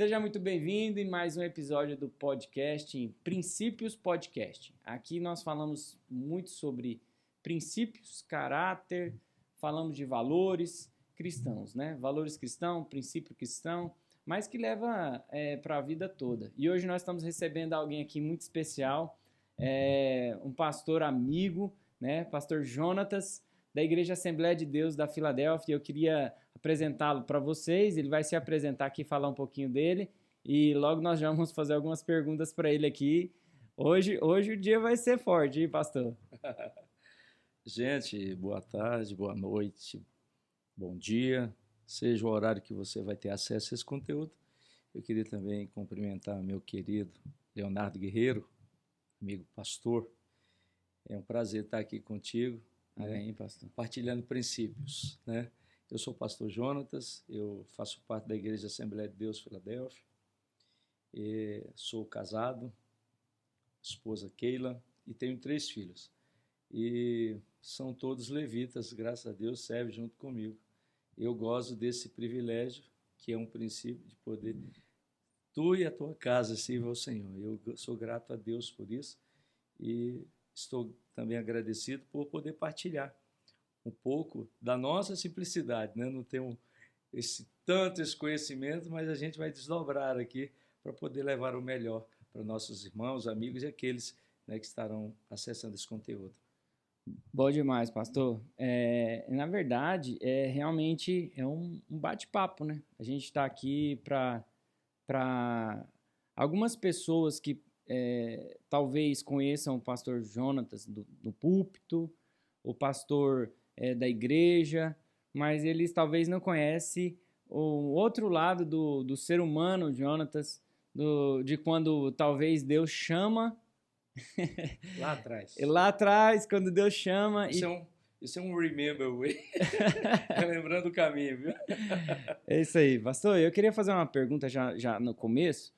Seja muito bem-vindo em mais um episódio do podcast em Princípios Podcast. Aqui nós falamos muito sobre princípios, caráter, falamos de valores cristãos, né? Valores cristãos, princípio cristão, mas que leva para a vida toda. E hoje nós estamos recebendo alguém aqui muito especial, um pastor amigo, né? Pastor Jonatas, da Igreja Assembleia de Deus da Filadélfia. Eu queria apresentá-lo para vocês, ele vai se apresentar aqui, falar um pouquinho dele, e logo nós já vamos fazer algumas perguntas para ele aqui. Hoje o dia vai ser forte, hein, pastor? Gente, boa tarde, boa noite, bom dia, seja o horário que você vai ter acesso a esse conteúdo. Eu queria também cumprimentar meu querido Leonardo Guerreiro, amigo pastor. É um prazer estar aqui contigo, Amém, pastor. partilhando princípios, né? Eu sou o pastor Jonatas, eu faço parte da Igreja Assembleia de Deus Filadélfia, sou casado, esposa Keila, e tenho 3 filhos. E são todos levitas, graças a Deus, servem junto comigo. Eu gozo desse privilégio, que é um princípio de poder, tu e a tua casa sirvam ao Senhor. Eu sou grato a Deus por isso e estou também agradecido por poder partilhar um pouco da nossa simplicidade, né? Não tenho tanto esse conhecimento, mas a gente vai desdobrar aqui para poder levar o melhor para nossos irmãos, amigos e aqueles, né, que estarão acessando esse conteúdo. Bom demais, pastor. Na verdade, realmente é um bate-papo, né? A gente está aqui para algumas pessoas que talvez conheçam o pastor Jonatas do púlpito, o pastor da igreja, mas eles talvez não conhecem o outro lado do ser humano, Jonatas, de quando talvez Deus chama. Lá atrás. Lá atrás, quando Deus chama. Isso é um remember, lembrando o caminho, viu? É isso aí, pastor. Eu queria fazer uma pergunta já no começo.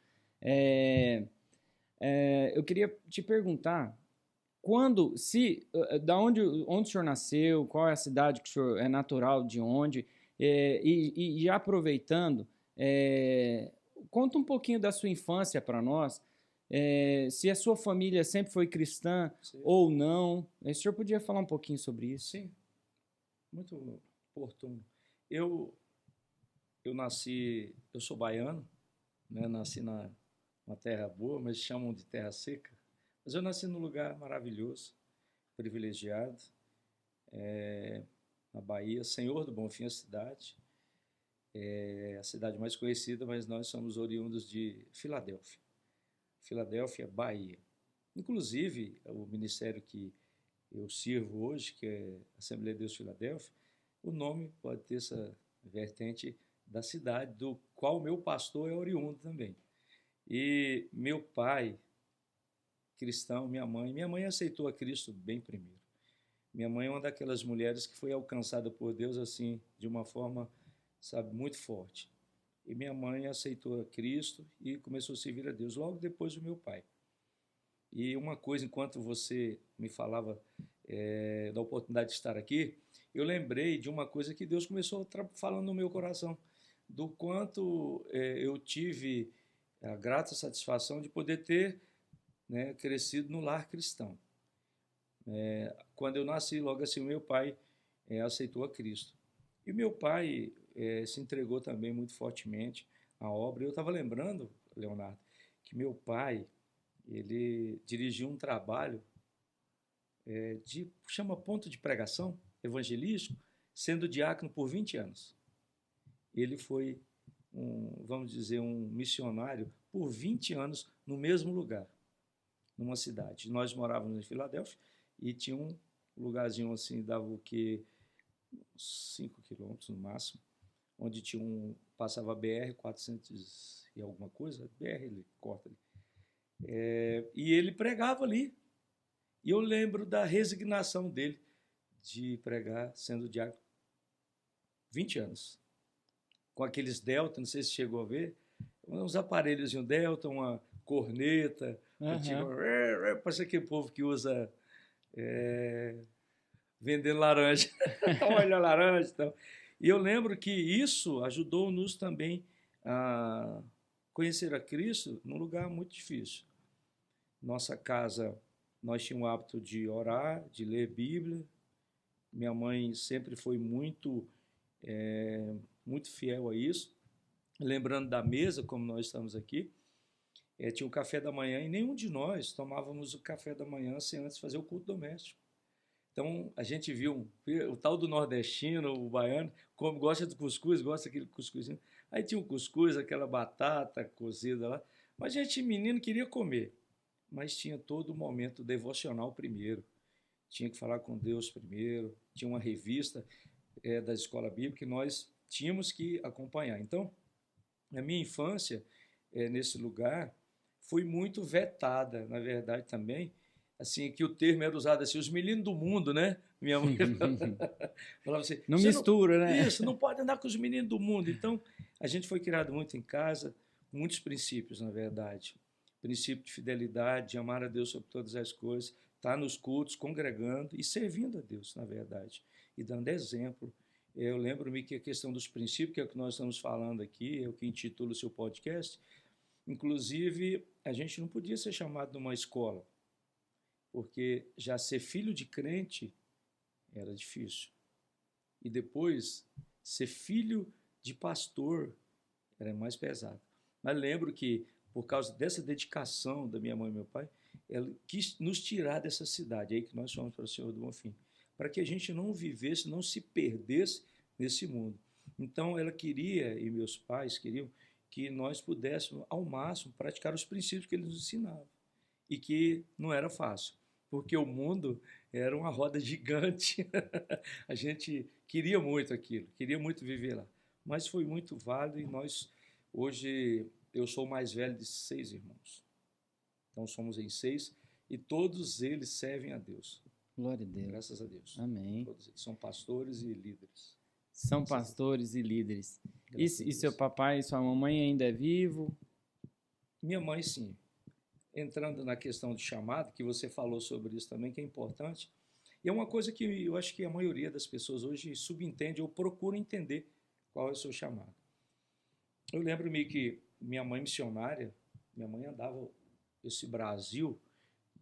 Eu queria te perguntar, da onde o senhor nasceu, qual é a cidade que o senhor é natural, de onde, e já aproveitando, conta um pouquinho da sua infância para nós, se a sua família sempre foi cristã. Sim. Ou não. O senhor podia falar um pouquinho sobre isso? Sim, muito oportuno. Eu sou baiano, né? Nasci numa terra boa, mas chamam de terra seca. Mas eu nasci num lugar maravilhoso, privilegiado, na Bahia, Senhor do Bonfim, a cidade. É a cidade mais conhecida, mas nós somos oriundos de Filadélfia, Bahia. Inclusive, o ministério que eu sirvo hoje, que é a Assembleia de Deus Filadélfia, o nome pode ter essa vertente da cidade, do qual meu pastor é oriundo também. E meu pai, cristão, minha mãe aceitou a Cristo bem primeiro. Minha mãe é uma daquelas mulheres que foi alcançada por Deus assim, de uma forma, sabe, muito forte. E minha mãe aceitou a Cristo e começou a servir a Deus logo depois do meu pai. E uma coisa, enquanto você me falava da oportunidade de estar aqui, eu lembrei de uma coisa que Deus começou falando no meu coração, do quanto eu tive a grata satisfação de poder ter, né, crescido no lar cristão. Quando eu nasci, logo assim, o meu pai aceitou a Cristo. E meu pai se entregou também muito fortemente à obra. Eu estava lembrando, Leonardo, que meu pai, ele dirigiu um trabalho chama ponto de pregação evangelístico, sendo diácono por 20 anos. Ele foi, vamos dizer, um missionário por 20 anos no mesmo lugar, numa cidade. Nós morávamos em Filadélfia e tinha um lugarzinho assim, dava o quê? 5 quilômetros no máximo, onde passava a BR 400 e alguma coisa, BR ele corta ali. E ele pregava ali. E eu lembro da resignação dele de pregar sendo diácono 20 anos. Com aqueles Delta, não sei se chegou a ver, uns aparelhos de um Delta, uma corneta, parece aquele povo que usa vendendo laranja, olha a laranja e tal. E eu lembro que isso ajudou-nos também a conhecer a Cristo num lugar muito difícil. Nossa casa, nós tínhamos o hábito de orar, de ler Bíblia. Minha mãe sempre foi muito fiel a isso. Lembrando da mesa, como nós estamos aqui, tinha o café da manhã e nenhum de nós tomávamos o café da manhã sem antes fazer o culto doméstico. Então, a gente viu o tal do nordestino, o baiano, como gosta de cuscuz, gosta daquele cuscuzinho. Aí tinha o cuscuz, aquela batata cozida lá. Mas a gente, menino, queria comer. Mas tinha todo o momento devocional primeiro. Tinha que falar com Deus primeiro. Tinha uma revista da escola bíblica que nós tínhamos que acompanhar. Então, a minha infância nesse lugar foi muito vetada, na verdade, também. Assim, que o termo era usado assim, os meninos do mundo, né? Minha mãe falava assim, não mistura, né? Isso, não pode andar com os meninos do mundo. Então, a gente foi criado muito em casa, muitos princípios, na verdade. Princípio de fidelidade, de amar a Deus sobre todas as coisas, estar nos cultos, congregando e servindo a Deus, na verdade, e dando exemplo. Eu lembro-me que a questão dos princípios, que é o que nós estamos falando aqui, é o que intitula o seu podcast, inclusive, a gente não podia ser chamado numa escola, porque já ser filho de crente era difícil. E depois, ser filho de pastor era mais pesado. Mas lembro que, por causa dessa dedicação da minha mãe e meu pai, ela quis nos tirar dessa cidade, aí que nós fomos para o Senhor do Bonfim, para que a gente não vivesse, não se perdesse nesse mundo. Então, ela queria, e meus pais queriam, que nós pudéssemos, ao máximo, praticar os princípios que eles nos ensinavam. E que não era fácil, porque o mundo era uma roda gigante. A gente queria muito aquilo, queria muito viver lá. Mas foi muito válido e hoje, eu sou o mais velho de 6 irmãos. Então, somos em 6 e todos eles servem a Deus. Glória a Deus. Graças a Deus. Amém. Todos eles são pastores e líderes. São pastores e líderes. E seu papai e sua mamãe ainda é vivo? Minha mãe, sim. Entrando na questão do chamado, que você falou sobre isso também, que é importante, e é uma coisa que eu acho que a maioria das pessoas hoje subentende ou procura entender qual é o seu chamado. Eu lembro-me que minha mãe missionária, minha mãe andava esse Brasil,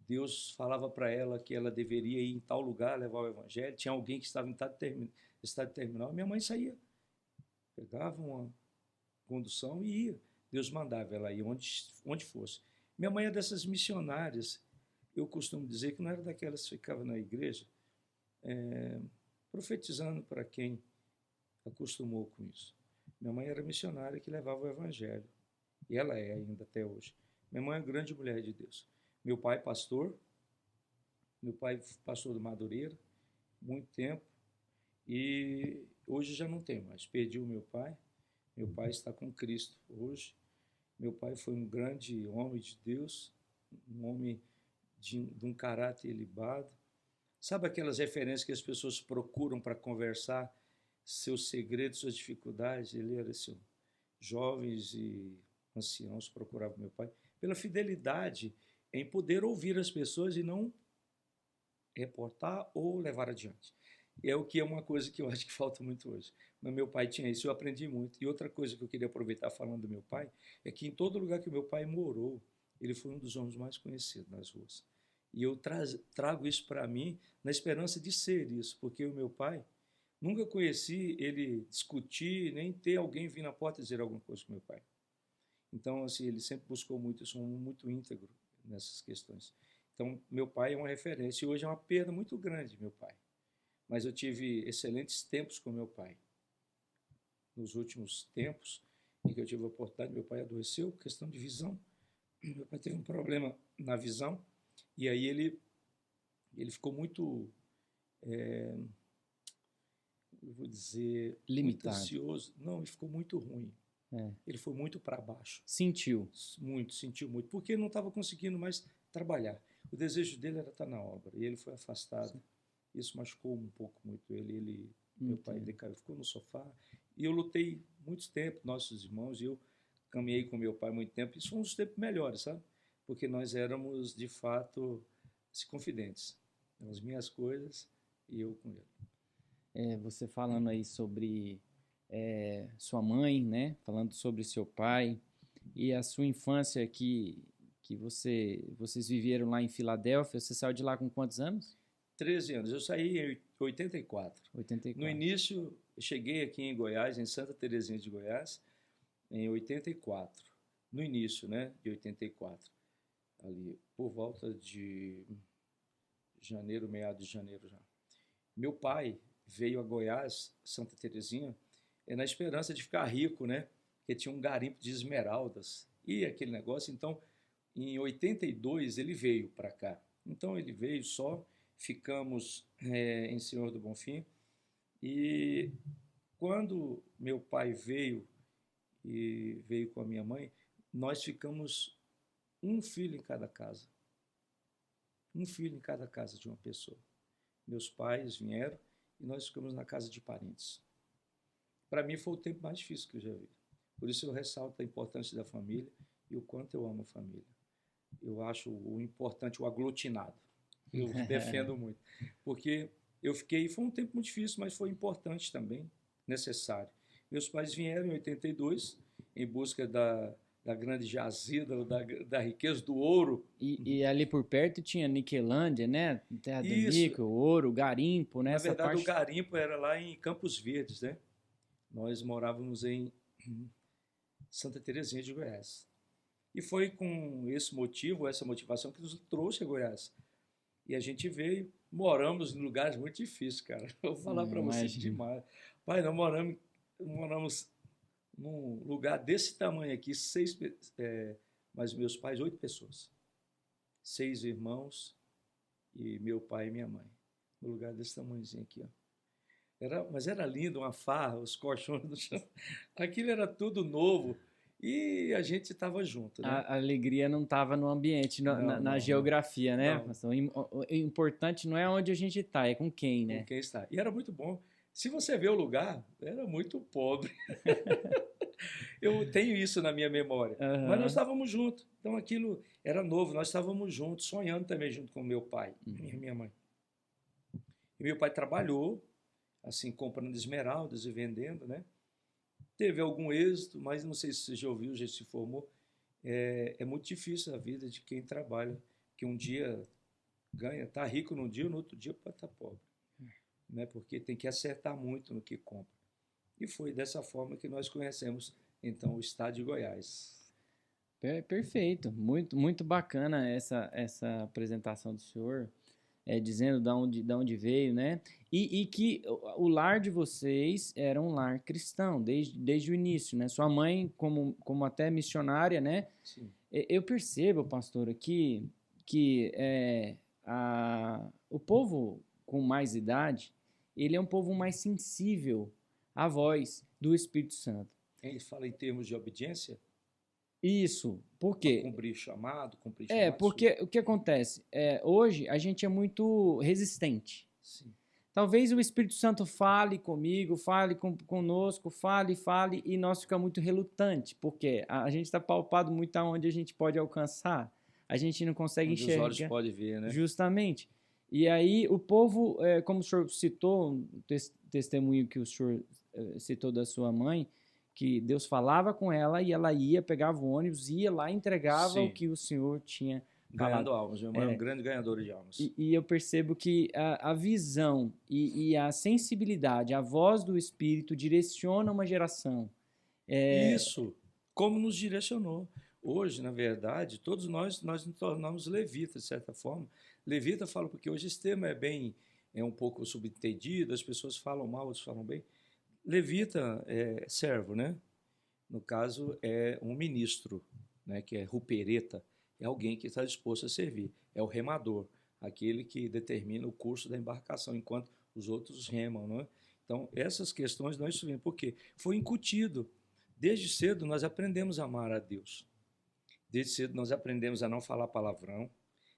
Deus falava para ela que ela deveria ir em tal lugar, levar o evangelho, tinha alguém que estava em estado terminal, minha mãe saía, pegava uma condução e ia. Deus mandava ela ir onde fosse. Minha mãe é dessas missionárias, eu costumo dizer que não era daquelas que ficavam na igreja, profetizando para quem acostumou com isso. Minha mãe era missionária que levava o evangelho, e ela é ainda até hoje. Minha mãe é uma grande mulher de Deus. Meu pai pastor do Madureira, muito tempo, e hoje já não tem mais. Perdi o meu pai está com Cristo hoje. Meu pai foi um grande homem de Deus, um homem de um caráter ilibado. Sabe aquelas referências que as pessoas procuram para conversar seus segredos, suas dificuldades? Ele era assim, jovens e anciãos procuravam meu pai pela fidelidade em poder ouvir as pessoas e não reportar ou levar adiante. E é o que é uma coisa que eu acho que falta muito hoje. Mas meu pai tinha isso, eu aprendi muito. E outra coisa que eu queria aproveitar falando do meu pai, é que em todo lugar que o meu pai morou, ele foi um dos homens mais conhecidos nas ruas. E eu trago isso para mim na esperança de ser isso, porque o meu pai, nunca conheci ele discutir, nem ter alguém vir na porta dizer alguma coisa com meu pai. Então, assim, ele sempre buscou muito, eu sou muito íntegro nessas questões. Então, meu pai é uma referência, e hoje é uma perda muito grande, meu pai. Mas eu tive excelentes tempos com meu pai. Nos últimos tempos em que eu tive a oportunidade, meu pai adoeceu, questão de visão. Meu pai teve um problema na visão, e aí ele ficou muito, eu vou dizer, limitado, muito ansioso. Não, ele ficou muito ruim. Ele foi muito para baixo. Sentiu muito, porque ele não estava conseguindo mais trabalhar. O desejo dele era estar na obra, e ele foi afastado. Isso machucou um pouco muito ele. Meu pai decaiu, ficou no sofá. E eu lutei muito tempo, nossos irmãos, e eu caminhei com meu pai muito tempo. Isso foi um dos tempos melhores, sabe? Porque nós éramos, de fato, confidentes. As minhas coisas e eu com ele. Você falando aí sobre sua mãe, né? Falando sobre seu pai. e a sua infância que vocês viveram lá em Filadélfia, você saiu de lá com quantos anos? 13 anos. Eu saí em 84. 84. No início, eu cheguei aqui em Goiás, em Santa Terezinha de Goiás, em 84. No início, né, de 84. Ali, por volta de janeiro, meados de janeiro já. Meu pai veio a Goiás, Santa Terezinha, na esperança de ficar rico, né? Porque tinha um garimpo de esmeraldas e aquele negócio. Então, em 82, ele veio para cá. Então, ele veio só, ficamos em Senhor do Bonfim. E quando meu pai veio e veio com a minha mãe, nós ficamos um filho em cada casa. Um filho em cada casa de uma pessoa. Meus pais vieram e nós ficamos na casa de parentes. Para mim foi o tempo mais difícil que eu já vi. Por isso eu ressalto a importância da família e o quanto eu amo a família. Eu acho o importante, o aglutinado. Eu defendo muito. Porque eu fiquei, foi um tempo muito difícil, mas foi importante também, necessário. Meus pais vieram em 82 em busca da grande jazida, da riqueza do ouro. E ali por perto tinha Niquelândia, né? Terra do Isso. níquel, ouro, garimpo, né? Na Essa verdade, parte... o garimpo era lá em Campos Verdes, né? Nós morávamos em Santa Terezinha de Goiás. E foi com esse motivo, essa motivação, que nos trouxe a Goiás. E a gente veio, moramos em lugares muito difíceis, cara. Eu vou falar para você demais. Pai, nós moramos num lugar desse tamanho aqui, mas meus pais, 8 pessoas. 6 irmãos e meu pai e minha mãe. Um lugar desse tamanhozinho aqui, ó. Mas era lindo, uma farra, os colchões no chão. Aquilo era tudo novo e a gente estava junto, né? A alegria não estava no ambiente, na geografia, né? O importante não é onde a gente está, é com quem, né? Com quem está. E era muito bom. Se você vê o lugar, era muito pobre. Eu tenho isso na minha memória. Uhum. Mas nós estávamos juntos. Então aquilo era novo, nós estávamos juntos, sonhando também junto com meu pai e minha mãe. E meu pai trabalhou, assim, comprando esmeraldas e vendendo, né? Teve algum êxito, mas não sei se você já ouviu, já se formou. É muito difícil a vida de quem trabalha, que um dia ganha, está rico num dia, no outro dia pode estar pobre, né? Porque tem que acertar muito no que compra. E foi dessa forma que nós conhecemos, então, o estado de Goiás. Perfeito, muito bacana essa apresentação do senhor. Dizendo de onde veio, né? E que o lar de vocês era um lar cristão, desde o início, né? Sua mãe, como até missionária, né? Sim. Eu percebo, pastor, aqui que o povo com mais idade, ele é um povo mais sensível à voz do Espírito Santo. Ele fala em termos de obediência? Isso, por quê? Cumprir chamado. Porque o que acontece? Hoje a gente é muito resistente. Sim. Talvez o Espírito Santo fale comigo, fale conosco, fale, e nós ficamos muito relutantes, porque a gente está palpado muito aonde a gente pode alcançar, a gente não consegue onde enxergar. Os olhos podem ver, né? Justamente. E aí o povo, como o senhor citou, um testemunho que o senhor citou da sua mãe, que Deus falava com ela e ela ia, pegava o ônibus, ia lá e entregava o que o Senhor tinha falado. Ganhando almas, minha mãe é um grande ganhador de almas. E eu percebo que a visão e a sensibilidade, a voz do Espírito direciona uma geração. Isso, como nos direcionou. Hoje, na verdade, todos nós nos tornamos levitas, de certa forma. Levita falo porque hoje esse termo é um pouco subentendido, as pessoas falam mal, outros falam bem. Levita é servo, né? No caso, é um ministro, né? Que é rupereta, é alguém que está disposto a servir. É o remador, aquele que determina o curso da embarcação, enquanto os outros remam, não é? Então, essas questões nós estudamos, porque foi incutido. Desde cedo nós aprendemos a amar a Deus. Desde cedo nós aprendemos a não falar palavrão.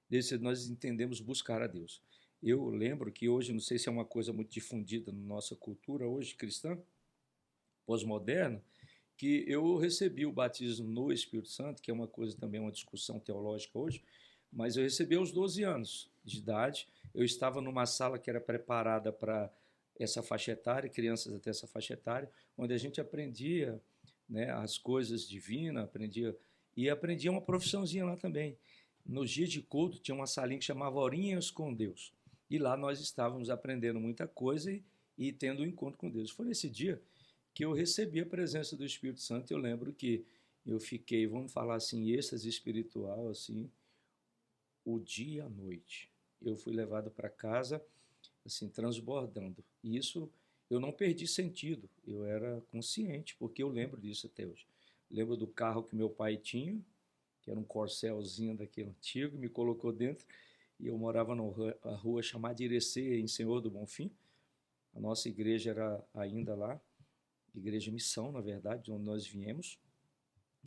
Desde cedo nós entendemos buscar a Deus. Eu lembro que hoje, não sei se é uma coisa muito difundida na nossa cultura hoje cristã, pós-moderna, que eu recebi o batismo no Espírito Santo, que é uma coisa também, uma discussão teológica hoje, mas eu recebi aos 12 anos de idade. Eu estava numa sala que era preparada para essa faixa etária, crianças até essa faixa etária, onde a gente aprendia né, as coisas divinas, aprendia uma profissãozinha lá também. Nos dias de culto tinha uma salinha que chamava Horinhas com Deus. E lá nós estávamos aprendendo muita coisa e tendo um encontro com Deus. Foi nesse dia que eu recebi a presença do Espírito Santo. Eu lembro que eu fiquei, vamos falar assim, êxtase espiritual, assim, o dia e a noite. Eu fui levado para casa, assim, transbordando. E isso eu não perdi sentido, eu era consciente, porque eu lembro disso até hoje. Lembro do carro que meu pai tinha, que era um Corcelzinho daquele antigo, me colocou dentro, e eu morava numa rua chamada Irecê, em Senhor do Bonfim. A nossa igreja era ainda lá, Igreja Missão, na verdade, de onde nós viemos,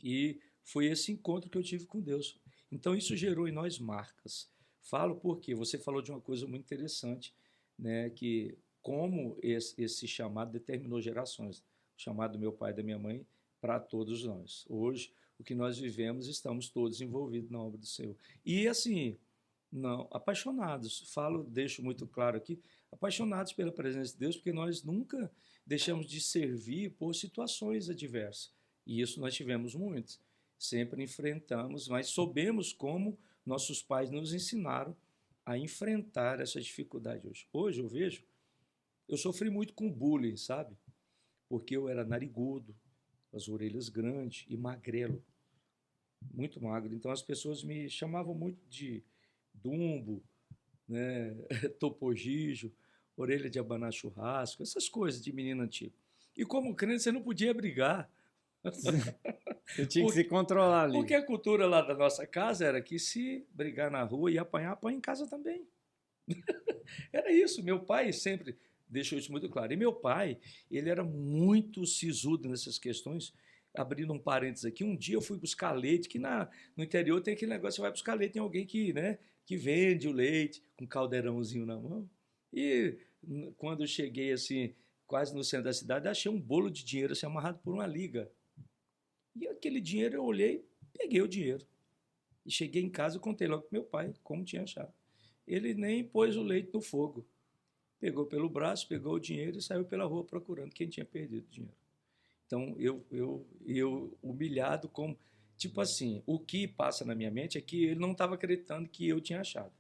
e foi esse encontro que eu tive com Deus. Então isso gerou em nós marcas. Falo porque você falou de uma coisa muito interessante, né, que como esse chamado determinou gerações, o chamado do meu pai e da minha mãe para todos nós. Hoje, o que nós vivemos, estamos todos envolvidos na obra do Senhor. E assim, não, apaixonados, deixo muito claro aqui, apaixonados pela presença de Deus, porque nós nunca deixamos de servir por situações adversas. E isso nós tivemos muitas. Sempre enfrentamos, mas soubemos como nossos pais nos ensinaram a enfrentar essa dificuldade hoje. Hoje eu vejo, eu sofri muito com bullying, sabe? Porque eu era narigudo, as orelhas grandes e magrelo, muito magro. Então as pessoas me chamavam muito de Dumbo, né? Topogijo, orelha de abanar churrasco, essas coisas de menino antigo. E como crente você não podia brigar. Você tinha que se controlar ali. Porque a cultura lá da nossa casa era que se brigar na rua e apanhar, apanha em casa também. Era isso. Meu pai sempre deixou isso muito claro. E meu pai, ele era muito sisudo nessas questões. Abrindo um parênteses aqui, um dia eu fui buscar leite, que no interior tem aquele negócio, você vai buscar leite, tem alguém que, né, que vende o leite com um caldeirãozinho na mão. E quando eu cheguei assim, quase no centro da cidade, achei um bolo de dinheiro assim, amarrado por uma liga. E aquele dinheiro eu olhei, peguei o dinheiro. E cheguei em casa e contei logo para meu pai como tinha achado. Ele nem pôs o leite no fogo. Pegou pelo braço, pegou o dinheiro e saiu pela rua procurando quem tinha perdido o dinheiro. Então, eu humilhado como... Tipo assim, o que passa na minha mente é que ele não estava acreditando que eu tinha achado.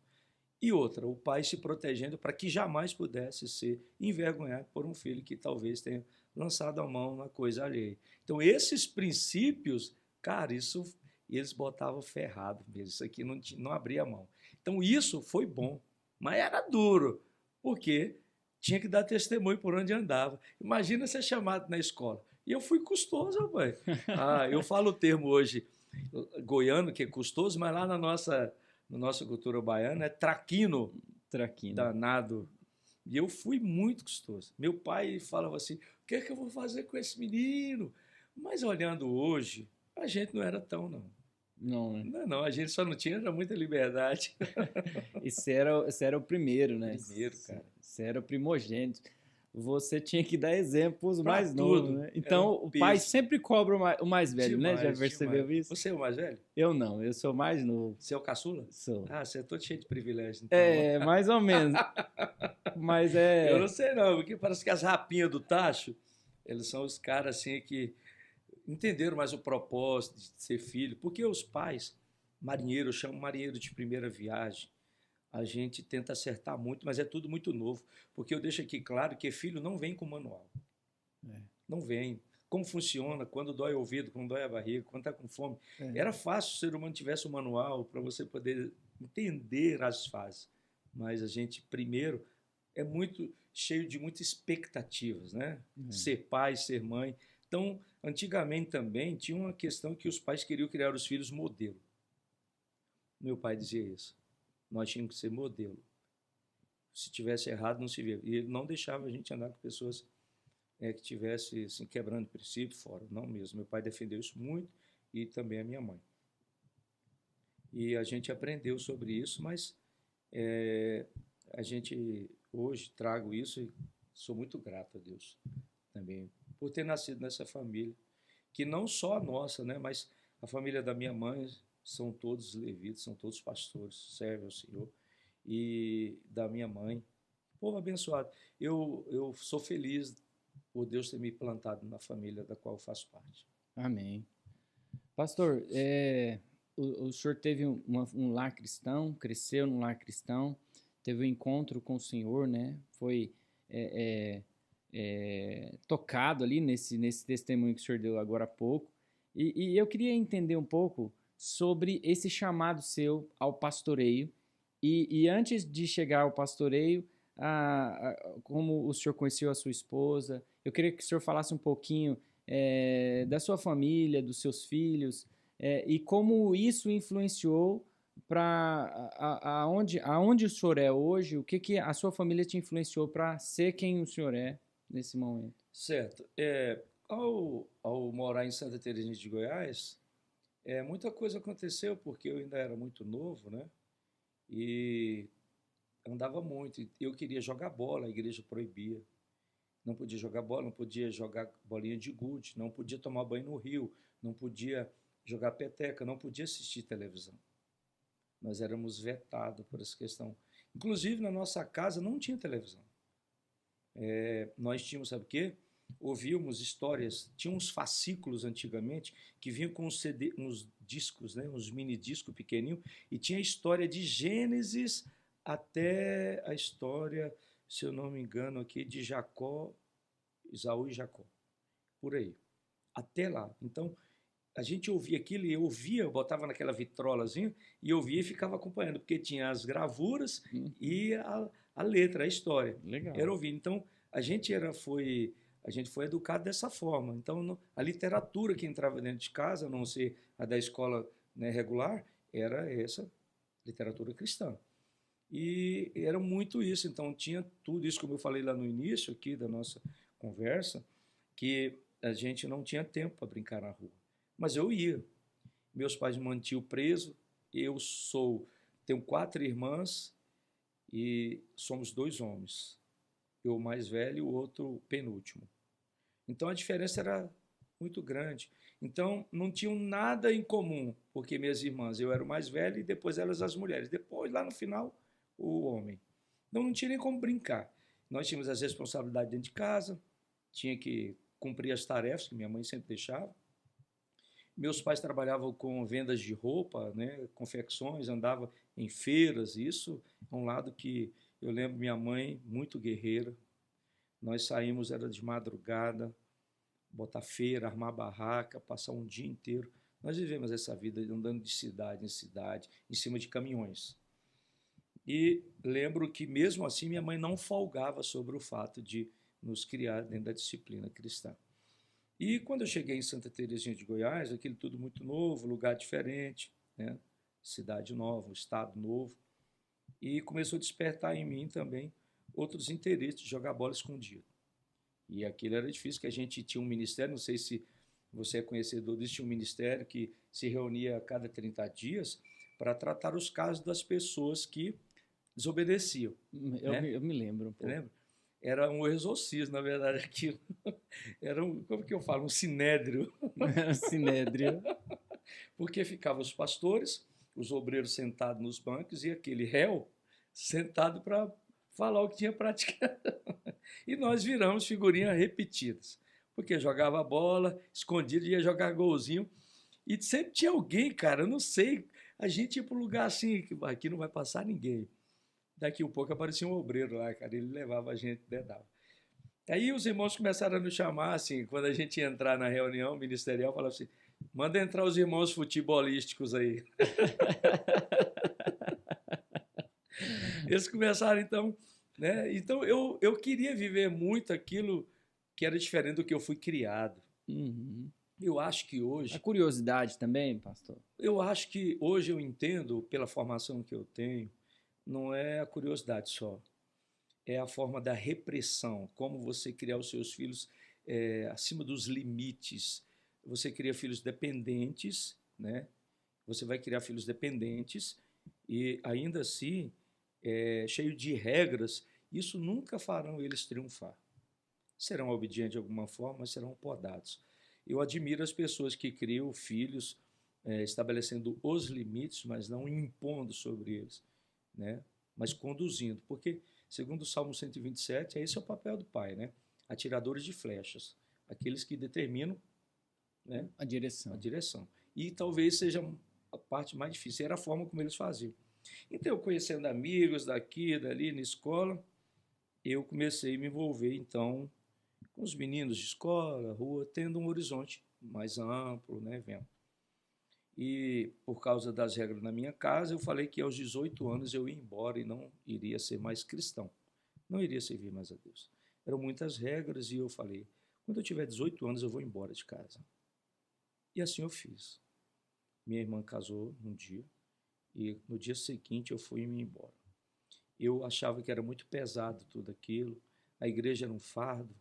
E outra, o pai se protegendo para que jamais pudesse ser envergonhado por um filho que talvez tenha lançado a mão na coisa alheia. Então, esses princípios, cara, isso eles botavam ferrado mesmo, isso aqui não abria a mão. Então, isso foi bom, mas era duro, porque tinha que dar testemunho por onde andava. Imagina ser chamado na escola. E eu fui custoso, rapaz. Eu falo o termo hoje goiano, que é custoso, mas lá na nossa cultura baiana é traquino, danado. E eu fui muito custoso. Meu pai falava assim, o que é que eu vou fazer com esse menino? Mas olhando hoje, a gente não era tão, não. Não, né? Não, a gente só não tinha muita liberdade. E você era o primeiro, né? Primeiro, cara. Você era o primogênito. Você tinha que dar exemplos pra mais tudo. novos, né? Então, o pai sempre cobra o mais velho, demais, né? Já percebeu demais. isso? Você é o mais velho? Eu não, eu sou mais novo. Você é o caçula? Sou. Você é todo cheio de privilégio, então. É, mais ou menos. Mas é... Eu não sei não, porque parece que as rapinhas do tacho, eles são os caras assim que entenderam mais o propósito de ser filho, porque os pais, marinheiro, eu chamo marinheiro de primeira viagem, a gente tenta acertar muito, mas é tudo muito novo, porque eu deixo aqui claro que filho não vem com manual. Não vem. Como funciona, quando dói o ouvido, quando dói a barriga, quando está com fome. Era fácil se o ser humano tivesse um manual para você poder entender as fases, mas a gente primeiro é muito cheio de muitas expectativas, né? Ser pai, ser mãe. Então, antigamente também tinha uma questão que os pais queriam criar os filhos modelo. Meu pai dizia isso. Nós tínhamos que ser modelo. Se tivesse errado, não se via. E ele não deixava a gente andar com pessoas que tivessem assim, quebrando princípio fora. Não mesmo. Meu pai defendeu isso muito e também a minha mãe. E a gente aprendeu sobre isso, mas a gente hoje trago isso e sou muito grato a Deus também por ter nascido nessa família, que não só a nossa, né, mas a família da minha mãe são todos levitas, são todos pastores, servem ao Senhor, e da minha mãe, povo abençoado. Eu sou feliz por Deus ter me plantado na família da qual eu faço parte. Amém. Pastor, o senhor teve um lar cristão, cresceu num lar cristão, teve um encontro com o Senhor, né? Foi tocado ali nesse testemunho que o senhor deu agora há pouco. E eu queria entender um pouco sobre esse chamado seu ao pastoreio. E antes de chegar ao pastoreio, como o senhor conheceu a sua esposa, eu queria que o senhor falasse um pouquinho da sua família, dos seus filhos, e como isso influenciou para aonde o senhor é hoje, o que a sua família te influenciou para ser quem o senhor é nesse momento. Certo. Ao morar em Santa Terezinha de Goiás, muita coisa aconteceu porque eu ainda era muito novo, né? E andava muito. Eu queria jogar bola, a igreja proibia. Não podia jogar bola, não podia jogar bolinha de gude, não podia tomar banho no rio, não podia jogar peteca, não podia assistir televisão. Nós éramos vetados por essa questão. Inclusive, na nossa casa não tinha televisão. Nós tínhamos, sabe o quê? Ouvíamos histórias, tinha uns fascículos antigamente que vinham com uns discos, né? Uns mini discos pequenininhos, e tinha a história de Gênesis até a história, se eu não me engano aqui, de Jacó, Esaú e Jacó, por aí, até lá. Então, a gente ouvia aquilo e eu botava naquela vitrolazinha e ouvia e ficava acompanhando, porque tinha as gravuras e a letra, a história. Legal. Era ouvindo. Então, a gente foi educado dessa forma. Então, a literatura que entrava dentro de casa, a não ser a da escola, né, regular, era essa literatura cristã. E era muito isso. Então, tinha tudo isso, como eu falei lá no início aqui da nossa conversa, que a gente não tinha tempo para brincar na rua. Mas eu ia. Meus pais me mantinham preso. Tenho 4 irmãs e somos 2 homens. Eu o mais velho e o outro penúltimo. Então a diferença era muito grande. Então não tinham nada em comum, porque minhas irmãs, eu era o mais velho e depois elas as mulheres. Depois, lá no final, o homem. Então não tinha nem como brincar. Nós tínhamos as responsabilidades dentro de casa, tinha que cumprir as tarefas que minha mãe sempre deixava. Meus pais trabalhavam com vendas de roupa, né, confecções, andava em feiras. Isso é um lado que eu lembro minha mãe muito guerreira. Nós saímos, era de madrugada, botar feira, armar barraca, passar um dia inteiro. Nós vivemos essa vida andando de cidade em cidade, em cima de caminhões. E lembro que, mesmo assim, minha mãe não folgava sobre o fato de nos criar dentro da disciplina cristã. E quando eu cheguei em Santa Terezinha de Goiás, aquilo tudo muito novo, lugar diferente, né? Cidade nova, um estado novo, e começou a despertar em mim também outros interesses de jogar bola escondido. E aquilo era difícil, que a gente tinha um ministério, não sei se você é conhecedor disso, tinha um ministério que se reunia a cada 30 dias para tratar os casos das pessoas que desobedeciam. Eu me lembro um pouco. Lembra? Era um exorcismo, na verdade, aquilo. Era como que eu falo? Um sinédrio. Sinédrio. Porque ficavam os pastores, os obreiros sentados nos bancos e aquele réu sentado para falar o que tinha praticado. E nós viramos figurinhas repetidas. Porque jogava bola, escondido, ia jogar golzinho. E sempre tinha alguém, cara, eu não sei. A gente ia para um lugar assim, que aqui não vai passar ninguém. Daqui a pouco aparecia um obreiro lá, cara, ele levava a gente, dedava. Aí os irmãos começaram a nos chamar, assim, quando a gente ia entrar na reunião ministerial, falava assim, manda entrar os irmãos futebolísticos aí. Eles começaram, então, né? Então, eu queria viver muito aquilo que era diferente do que eu fui criado. Uhum. Eu acho que hoje... A curiosidade também, pastor? Eu acho que hoje eu entendo, pela formação que eu tenho, não é a curiosidade só, é a forma da repressão, como você criar os seus filhos acima dos limites. Você cria filhos dependentes, né? Você vai criar filhos dependentes e ainda assim, cheio de regras, isso nunca farão eles triunfar. Serão obedientes de alguma forma, mas serão podados. Eu admiro as pessoas que criam filhos estabelecendo os limites, mas não impondo sobre eles, né? Mas conduzindo, porque, segundo o Salmo 127, esse é o papel do pai, né? Atiradores de flechas, aqueles que determinam né? A direção. A direção. E talvez seja a parte mais difícil, era a forma como eles faziam. Então, eu conhecendo amigos daqui, dali, na escola, eu comecei a me envolver, então, com os meninos de escola, rua, tendo um horizonte mais amplo, né, vendo. E, por causa das regras na minha casa, eu falei que aos 18 anos eu ia embora e não iria ser mais cristão. Não iria servir mais a Deus. Eram muitas regras e eu falei, quando eu tiver 18 anos eu vou embora de casa. E assim eu fiz. Minha irmã casou num dia e no dia seguinte eu fui me embora. Eu achava que era muito pesado tudo aquilo, a igreja era um fardo,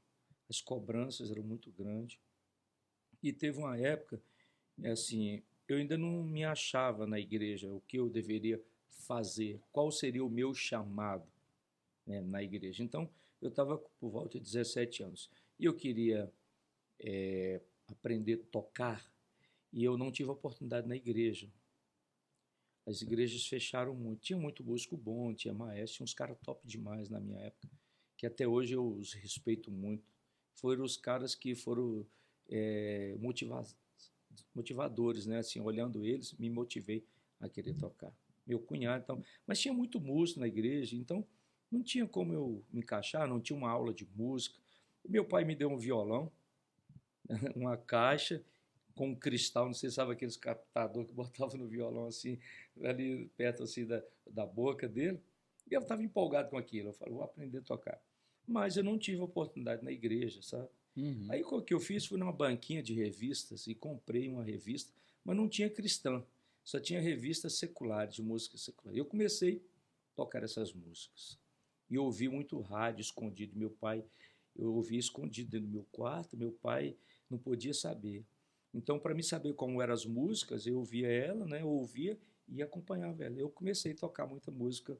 as cobranças eram muito grandes. E teve uma época, assim, eu ainda não me achava na igreja, o que eu deveria fazer, qual seria o meu chamado, né, na igreja. Então, eu estava por volta de 17 anos e eu queria aprender a tocar e eu não tive oportunidade na igreja. As igrejas fecharam muito. Tinha muito músico bom, tinha maestro, tinha uns caras top demais na minha época, que até hoje eu os respeito muito. Foram os caras que foram motivadores, né? Assim, olhando eles, me motivei a querer tocar. Meu cunhado, então, mas tinha muito músico na igreja, então não tinha como eu me encaixar, não tinha uma aula de música. Meu pai me deu um violão, uma caixa com um cristal, não sei se sabe aqueles captador que botava no violão assim, ali perto assim da boca dele. E eu estava empolgado com aquilo. Eu falei, vou aprender a tocar. Mas eu não tive oportunidade na igreja, sabe? Uhum. Aí o que eu fiz foi numa banquinha de revistas e comprei uma revista, mas não tinha cristã, só tinha revistas seculares, de música secular. Eu comecei a tocar essas músicas. E eu ouvi muito rádio escondido. Meu pai, eu ouvia escondido dentro do meu quarto, meu pai não podia saber. Então, para mim saber como eram as músicas, eu ouvia ela, né? Eu ouvia e acompanhava ela. Eu comecei a tocar muita música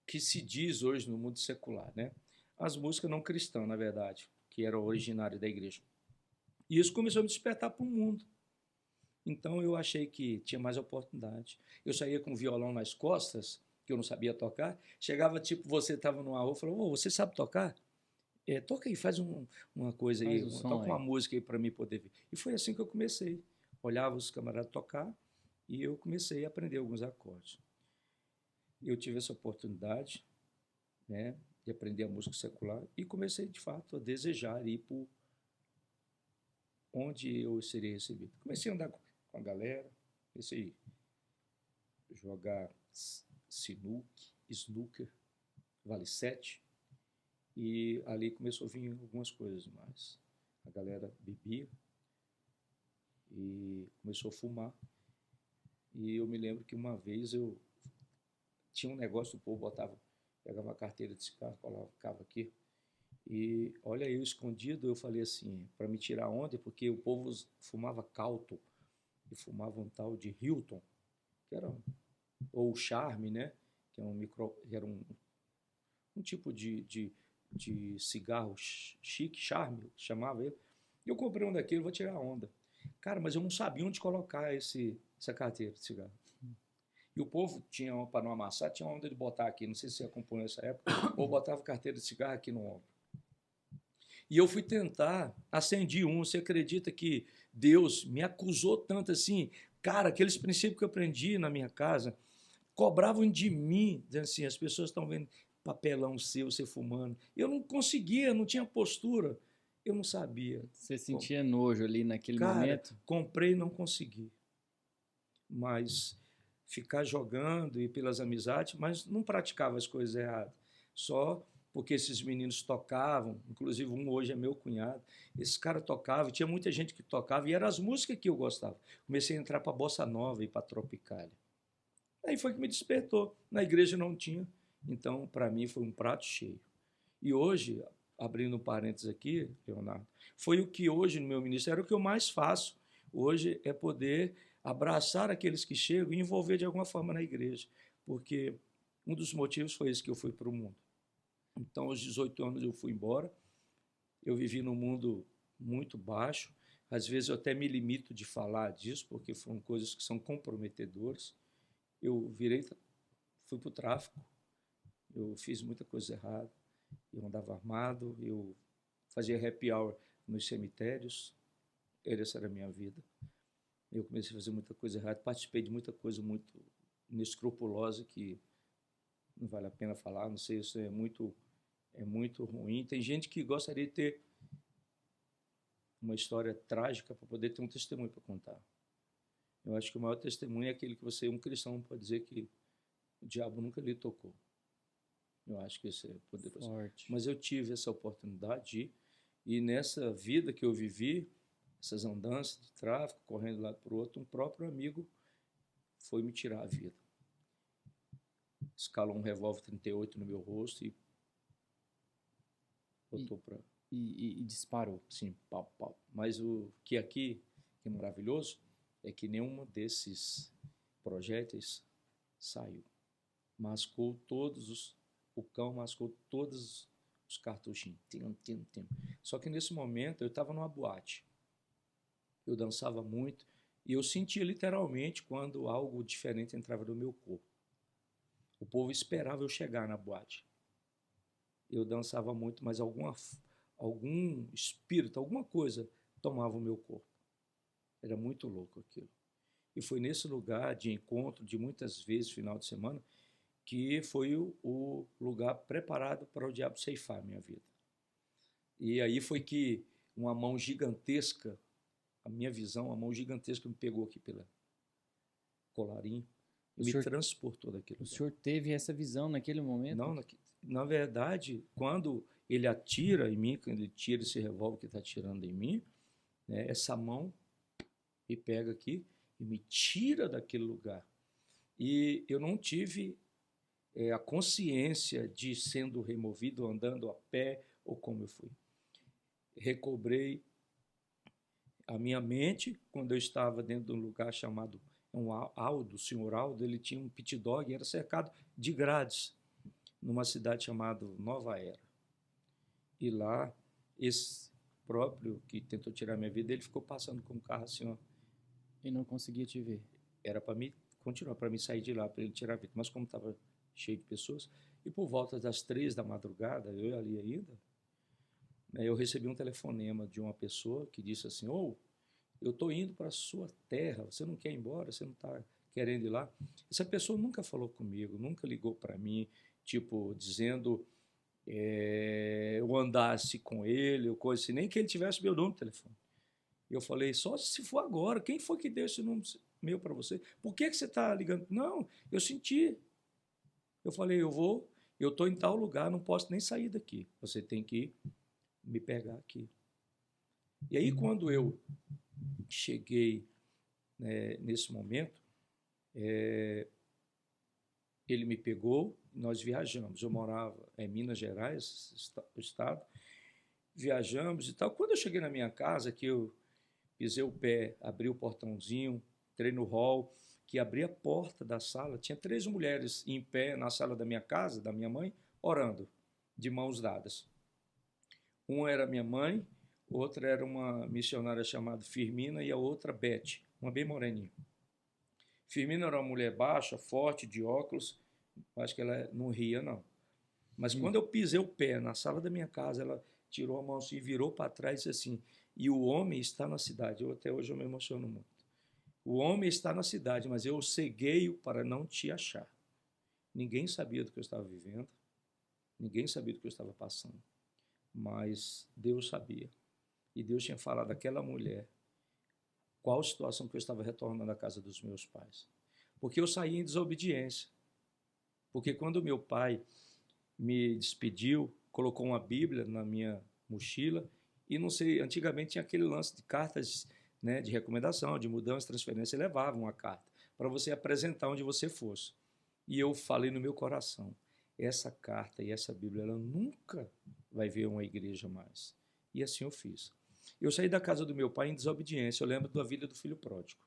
que se diz hoje no mundo secular, né? As músicas não cristãs, na verdade, que eram originárias da igreja. E isso começou a me despertar para o mundo. Então eu achei que tinha mais oportunidade. Eu saía com o violão nas costas, que eu não sabia tocar. Chegava tipo, você estava numa rua, falou, oh, você sabe tocar? Toca aí, faz uma coisa Faz aí, o som toca uma aí. música aí para mim poder ver. E foi assim que eu comecei. Olhava os camaradas tocar e eu comecei a aprender alguns acordes. Eu tive essa oportunidade, né, de aprender a música secular e comecei, de fato, a desejar ir por onde eu seria recebido. Comecei a andar com a galera, comecei a jogar snooker, vale 7, e ali começou a vir algumas coisas mais. A galera bebia e começou a fumar. E eu me lembro que uma vez eu tinha um negócio, o povo pegava a carteira de cigarro, colocava aqui. E olha, eu escondido, eu falei assim, para me tirar onda, porque o povo fumava Calton e fumava um tal de Hilton, que era, ou o Charme, né? Que é que era um tipo de cigarro chique, Charme, chamava ele. E eu comprei um daquele, vou tirar onda. Cara, mas eu não sabia onde colocar essa carteira de cigarro. E o povo tinha, para não amassar, tinha onda de botar aqui, não sei se você acompanhou essa época, ou botava carteira de cigarro aqui no ombro. E eu fui tentar, acendi um. Você acredita que Deus me acusou tanto assim? Cara, aqueles princípios que eu aprendi na minha casa cobravam de mim, dizendo assim: as pessoas estão vendo papelão seu, você fumando. Eu não conseguia, não tinha postura. Eu não sabia. Você sentia nojo ali naquele Cara, momento? comprei e não consegui. Mas ficar jogando e pelas amizades, mas não praticava as coisas erradas. Só porque esses meninos tocavam, inclusive um hoje é meu cunhado, esse cara tocava, tinha muita gente que tocava, e eram as músicas que eu gostava. Comecei a entrar para bossa nova e para tropicália. Aí foi que me despertou. Na igreja não tinha, então para mim foi um prato cheio. E hoje, abrindo um parênteses aqui, Leonardo, foi o que hoje no meu ministério, o que eu mais faço hoje é poder abraçar aqueles que chegam e envolver de alguma forma na igreja, porque um dos motivos foi esse que eu fui para o mundo. Então, aos 18 anos eu fui embora, eu vivi num mundo muito baixo, às vezes eu até me limito de falar disso, porque foram coisas que são comprometedoras. Eu fui para o tráfico, eu fiz muita coisa errada, eu andava armado, eu fazia happy hour nos cemitérios, essa era a minha vida. Eu comecei a fazer muita coisa errada, participei de muita coisa muito inescrupulosa que não vale a pena falar, não sei, isso é muito ruim. Tem gente que gostaria de ter uma história trágica para poder ter um testemunho para contar. Eu acho que o maior testemunho é aquele que você, um cristão, pode dizer que o diabo nunca lhe tocou. Eu acho que isso é poderoso. Forte. Mas eu tive essa oportunidade e nessa vida que eu vivi, essas andanças de tráfico, correndo de um lado para o outro, um próprio amigo foi me tirar a vida. Escalou um revólver 38 no meu rosto e botou para... E disparou. Sim, pau, pau. Mas o que aqui é maravilhoso é que nenhum desses projéteis saiu. Mascou o cão mascou todos os cartuchinhos. Só que nesse momento eu estava numa boate. Eu dançava muito e eu sentia literalmente quando algo diferente entrava no meu corpo. O povo esperava eu chegar na boate. Eu dançava muito, mas algum espírito, alguma coisa tomava o meu corpo. Era muito louco aquilo. E foi nesse lugar de encontro, de muitas vezes, final de semana, que foi o lugar preparado para o diabo ceifar a minha vida. E aí foi que uma mão gigantesca, a minha visão, a mão gigantesca me pegou aqui pela colarinho e me transportou daquele lugar. O senhor teve essa visão naquele momento? Não, na verdade, quando ele atira em mim, quando ele tira esse revólver que está atirando em mim, né, essa mão me pega aqui e me tira daquele lugar. E eu não tive a consciência de sendo removido, andando a pé ou como eu fui. Recobrei a minha mente quando eu estava dentro de um lugar chamado Aldo, o senhor Aldo, ele tinha um pit dog e era cercado de grades numa cidade chamada Nova Era. E lá, esse próprio que tentou tirar minha vida, ele ficou passando com o carro assim, ó. E não conseguia te ver. Era para mim continuar, para mim sair de lá, para ele tirar a vida. Mas como estava cheio de pessoas, e por volta das 3 da madrugada, eu ali ainda, né, eu recebi um telefonema de uma pessoa que disse assim, eu estou indo para a sua terra, você não quer ir embora, você não está querendo ir lá? Essa pessoa nunca falou comigo, nunca ligou para mim, tipo, dizendo eu andasse com ele, ou coisa assim, nem que ele tivesse meu número de telefone. Eu falei, só se for agora, quem foi que deu esse número meu para você? Por que você está ligando? Não, eu senti. Eu falei, eu estou em tal lugar, não posso nem sair daqui, você tem que me pegar aqui. E aí, quando eu cheguei nesse momento, ele me pegou, nós viajamos. Eu morava em Minas Gerais, o estado, viajamos e tal. Quando eu cheguei na minha casa, que eu pisei o pé, abri o portãozinho, entrei no hall, que abri a porta da sala, tinha 3 mulheres em pé na sala da minha casa, da minha mãe, orando, de mãos dadas. Uma era minha mãe, outra era uma missionária chamada Firmina e a outra Beth, uma bem moreninha. Firmina era uma mulher baixa, forte, de óculos, acho que ela não ria, não. Mas quando eu pisei o pé na sala da minha casa, ela tirou a mão assim, virou para trás e disse assim, e o homem está na cidade. Até hoje eu me emociono muito. O homem está na cidade, mas eu ceguei-o para não te achar. Ninguém sabia do que eu estava vivendo, ninguém sabia do que eu estava passando, mas Deus sabia. E Deus tinha falado àquela mulher qual situação que eu estava retornando à casa dos meus pais. Porque eu saí em desobediência. Porque quando meu pai me despediu, colocou uma Bíblia na minha mochila, e não sei, antigamente tinha aquele lance de cartas, né, de recomendação, de mudança, transferência, levava uma carta para você apresentar onde você fosse. E eu falei no meu coração, essa carta e essa Bíblia, ela nunca vai ver uma igreja mais. E assim eu fiz. Eu saí da casa do meu pai em desobediência, eu lembro da vida do filho pródigo.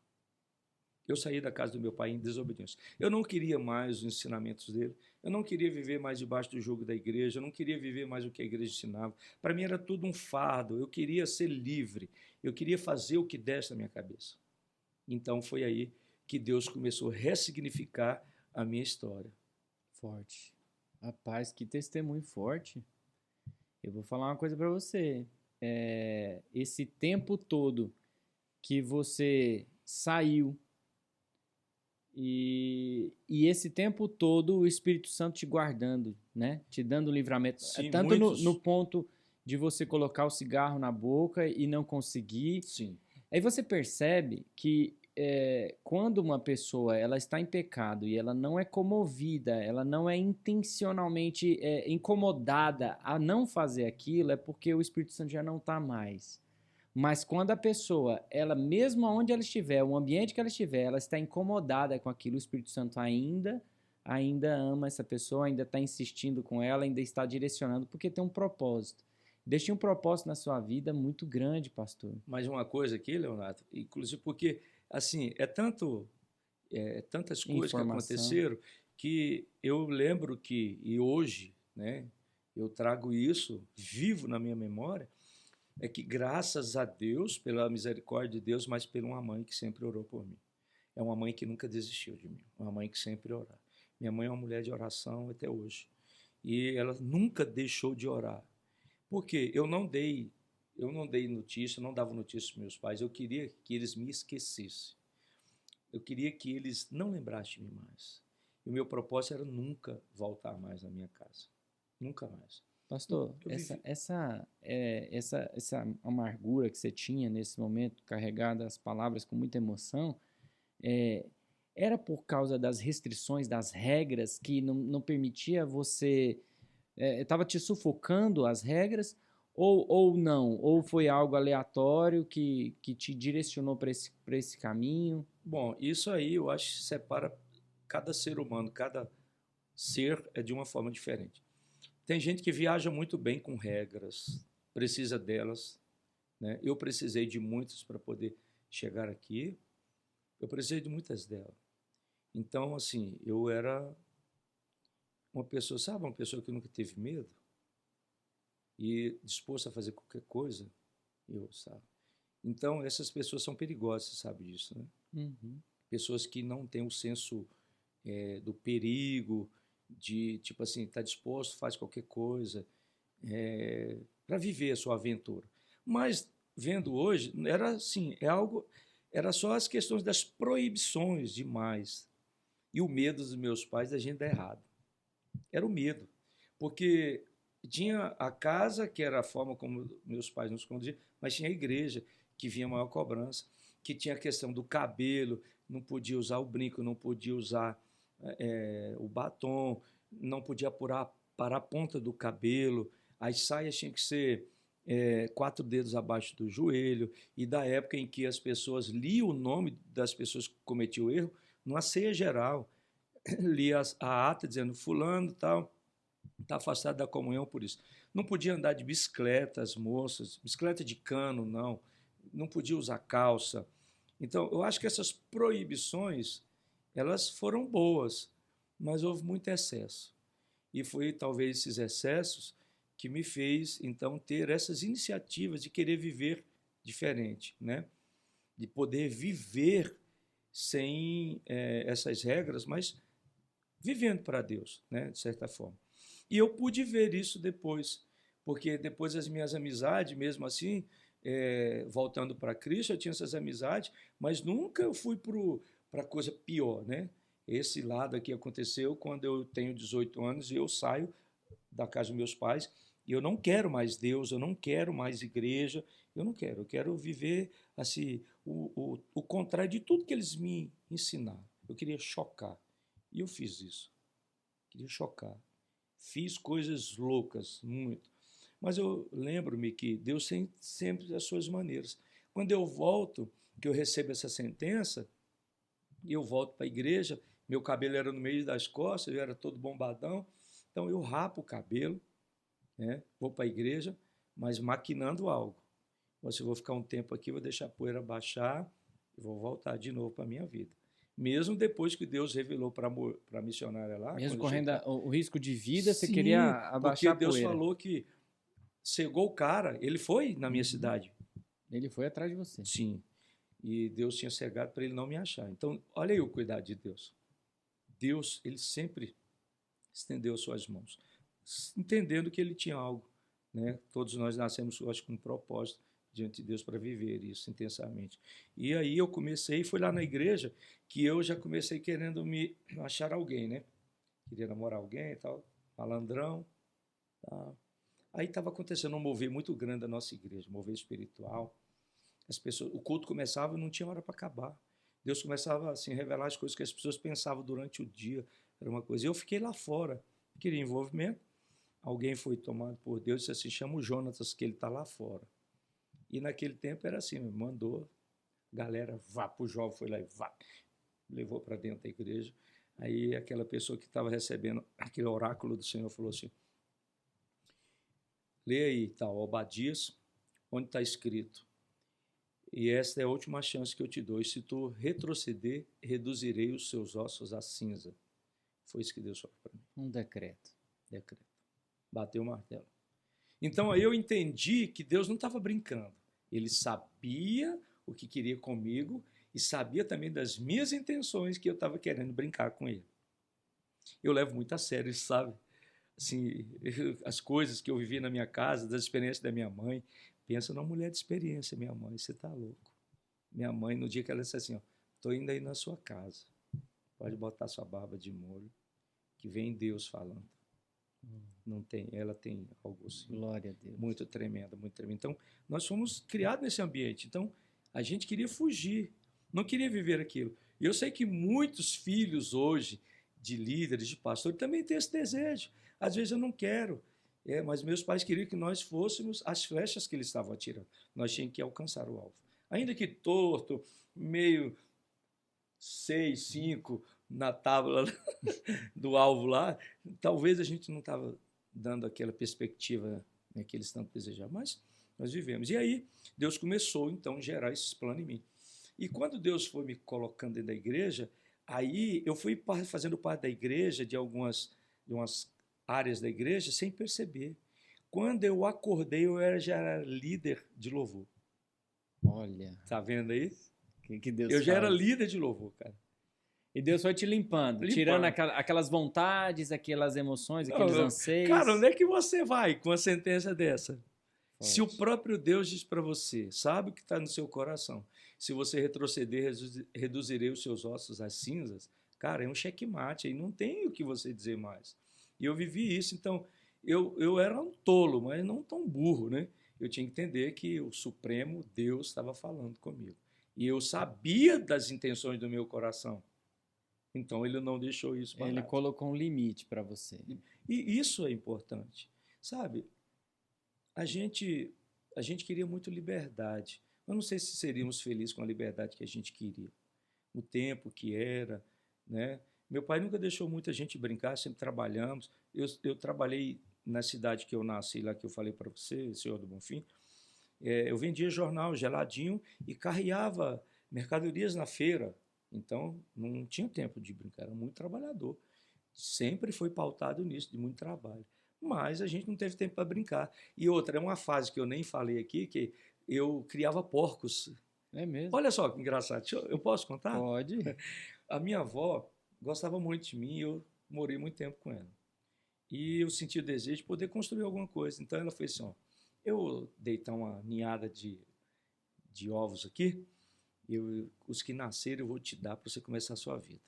Eu saí da casa do meu pai em desobediência. Eu não queria mais os ensinamentos dele, eu não queria viver mais debaixo do jugo da igreja, eu não queria viver mais o que a igreja ensinava. Para mim era tudo um fardo, eu queria ser livre, eu queria fazer o que desse na minha cabeça. Então foi aí que Deus começou a ressignificar a minha história. Forte. Rapaz, que testemunho forte. Eu vou falar uma coisa para você. Esse tempo todo que você saiu e esse tempo todo o Espírito Santo te guardando, né? Te dando livramento. Sim, Tanto muitos. no ponto de você colocar o cigarro na boca e não conseguir. Sim. Aí você percebe que quando uma pessoa ela está em pecado e ela não é comovida, ela não é intencionalmente incomodada a não fazer aquilo, é porque o Espírito Santo já não está mais. Mas quando a pessoa, ela mesmo onde ela estiver, o ambiente que ela estiver, ela está incomodada com aquilo, o Espírito Santo ainda ama essa pessoa, ainda está insistindo com ela, ainda está direcionando, porque tem um propósito. Deus tinha um propósito na sua vida muito grande, pastor. Mais uma coisa aqui, Leonardo, inclusive porque, assim, tantas coisas que aconteceram que eu lembro que, e hoje, né, eu trago isso vivo na minha memória, é que graças a Deus, pela misericórdia de Deus, mas por uma mãe que sempre orou por mim. É uma mãe que nunca desistiu de mim, uma mãe que sempre orou. Minha mãe é uma mulher de oração até hoje. E ela nunca deixou de orar. Porque eu não dei notícia, não dava notícia para meus pais. Eu queria que eles me esquecessem. Eu queria que eles não lembrassem de mim mais. E o meu propósito era nunca voltar mais na minha casa. Nunca mais. Pastor, essa amargura que você tinha nesse momento, carregada as palavras com muita emoção, era por causa das restrições, das regras que não permitia você... Estava te sufocando as regras ou não? Ou foi algo aleatório que te direcionou para esse caminho? Bom, isso aí eu acho que separa cada ser humano, cada ser é de uma forma diferente. Tem gente que viaja muito bem com regras, precisa delas, né? Eu precisei de muitas para poder chegar aqui, eu precisei de muitas delas. Então, assim, eu era uma pessoa, sabe, uma pessoa que nunca teve medo e disposto a fazer qualquer coisa, sabe? Então, essas pessoas são perigosas, você sabe disso, né? Uhum. Pessoas que não têm o senso do perigo, de, tipo assim, estar disposto, faz qualquer coisa para viver a sua aventura. Mas, vendo hoje, era assim, era só as questões das proibições demais e o medo dos meus pais da gente dar errado. Era o medo, porque tinha a casa, que era a forma como meus pais nos conduziam, mas tinha a igreja, que vinha a maior cobrança, que tinha a questão do cabelo, não podia usar o brinco, não podia usar o batom, não podia apurar para a ponta do cabelo, as saias tinham que ser 4 dedos abaixo do joelho, e da época em que as pessoas liam o nome das pessoas que cometiam o erro, numa ceia geral, lia a ata dizendo fulano tal, está afastado da comunhão por isso. Não podia andar de bicicleta, as moças, bicicleta de cano, não podia usar calça. Então, eu acho que essas proibições, elas foram boas, mas houve muito excesso. E foi talvez esses excessos que me fez, então, ter essas iniciativas de querer viver diferente, né? De poder viver sem essas regras, mas vivendo para Deus, né? De certa forma. E eu pude ver isso depois, porque depois as minhas amizades, mesmo assim, voltando para Cristo, eu tinha essas amizades, mas nunca eu fui para coisa pior, né? Esse lado aqui aconteceu quando eu tenho 18 anos e eu saio da casa dos meus pais e eu não quero mais Deus, eu não quero mais igreja, eu quero viver assim, o contrário de tudo que eles me ensinaram. Eu queria chocar. E eu fiz isso. Queria chocar. Fiz coisas loucas, muito. Mas eu lembro-me que Deus tem sempre as suas maneiras. Quando eu volto, que eu recebo essa sentença, e eu volto para a igreja, meu cabelo era no meio das costas, eu era todo bombadão, então eu rapo o cabelo, né? Vou para a igreja, mas maquinando algo. Se eu vou ficar um tempo aqui, vou deixar a poeira baixar e vou voltar de novo para a minha vida. Mesmo depois que Deus revelou para a missionária lá. Mesmo correndo o risco de vida, sim, você queria abaixar a poeira. Porque Deus falou que cegou o cara, ele foi na minha cidade. Ele foi atrás de você. Sim, e Deus tinha cegado para ele não me achar. Então, olha aí o cuidado de Deus. Deus, ele sempre estendeu suas mãos, entendendo que ele tinha algo, né? Todos nós nascemos, eu acho, com um propósito diante de Deus para viver isso intensamente. E aí eu comecei, fui lá na igreja, que eu já comecei querendo me achar alguém, né? Queria namorar alguém e tal, malandrão. Tal. Aí estava acontecendo um mover muito grande da nossa igreja, um mover espiritual. As pessoas, o culto começava e não tinha hora para acabar. Deus começava assim, a revelar as coisas que as pessoas pensavam durante o dia. Era uma coisa. E eu fiquei lá fora, queria envolvimento. Alguém foi tomado por Deus e disse assim, chama o Jonatas, que ele está lá fora. E naquele tempo era assim, mandou, galera, vá para o jovem, foi lá e vá. Levou para dentro da igreja. Aí aquela pessoa que estava recebendo aquele oráculo do Senhor falou assim, lê aí, tal, Obadias, onde está escrito, e esta é a última chance que eu te dou, e se tu retroceder, reduzirei os seus ossos a cinza. Foi isso que Deus falou para mim. Um decreto. Decreto. Bateu o martelo. Então aí eu entendi que Deus não estava brincando. Ele sabia o que queria comigo e sabia também das minhas intenções que eu estava querendo brincar com ele. Eu levo muito a sério isso, sabe? Assim, as coisas que eu vivi na minha casa, das experiências da minha mãe. Pensa numa mulher de experiência, minha mãe, você está louco. Minha mãe, no dia que ela disse assim, estou indo aí na sua casa, pode botar sua barba de molho, que vem Deus falando. Não tem, ela tem algo assim, glória a Deus, muito tremendo, muito tremendo. Então, nós fomos criados nesse ambiente. Então, a gente queria fugir, não queria viver aquilo. E eu sei que muitos filhos hoje, de líderes, de pastores, também têm esse desejo. Às vezes eu não quero, mas meus pais queriam que nós fôssemos as flechas que eles estavam atirando. Nós tínhamos que alcançar o alvo. Ainda que torto, meio 6, 5 na tábua do alvo lá, talvez a gente não estava dando aquela perspectiva, né, que eles tanto desejavam, mas nós vivemos. E aí Deus começou, então, a gerar esses planos em mim. E quando Deus foi me colocando dentro da igreja, aí eu fui fazendo parte da igreja, de umas áreas da igreja, sem perceber. Quando eu acordei, já era líder de louvor. Olha. Tá vendo aí? Que Deus eu já faz. era líder de louvor, cara. E Deus foi te limpando. Tirando aquelas vontades, aquelas emoções, aqueles anseios. Cara, onde é que você vai com uma sentença dessa? Forte. Se o próprio Deus diz para você, sabe o que está no seu coração, se você retroceder, reduzirei os seus ossos às cinzas, cara, é um checkmate, aí não tem o que você dizer mais. E eu vivi isso, então eu era um tolo, mas não tão burro, né? Eu tinha que entender que o Supremo Deus estava falando comigo. E eu sabia das intenções do meu coração. Então, ele não deixou isso barato. Ele colocou um limite para você. E isso é importante. Sabe, a gente queria muito liberdade. Eu não sei se seríamos felizes com a liberdade que a gente queria. O tempo que era, né? Meu pai nunca deixou muita gente brincar, sempre trabalhamos. Eu trabalhei na cidade que eu nasci, lá que eu falei para você, Senhor do Bonfim. Eu vendia jornal geladinho e carreava mercadorias na feira. Então, não tinha tempo de brincar, era muito trabalhador. Sempre foi pautado nisso, de muito trabalho. Mas a gente não teve tempo para brincar. E outra, é uma fase que eu nem falei aqui, que eu criava porcos. É mesmo? Olha só que engraçado. Eu posso contar? Pode. A minha avó gostava muito de mim e eu morei muito tempo com ela. E eu senti o desejo de poder construir alguma coisa. Então, ela fez assim, eu deitar uma ninhada de ovos aqui, os que nasceram eu vou te dar para você começar a sua vida.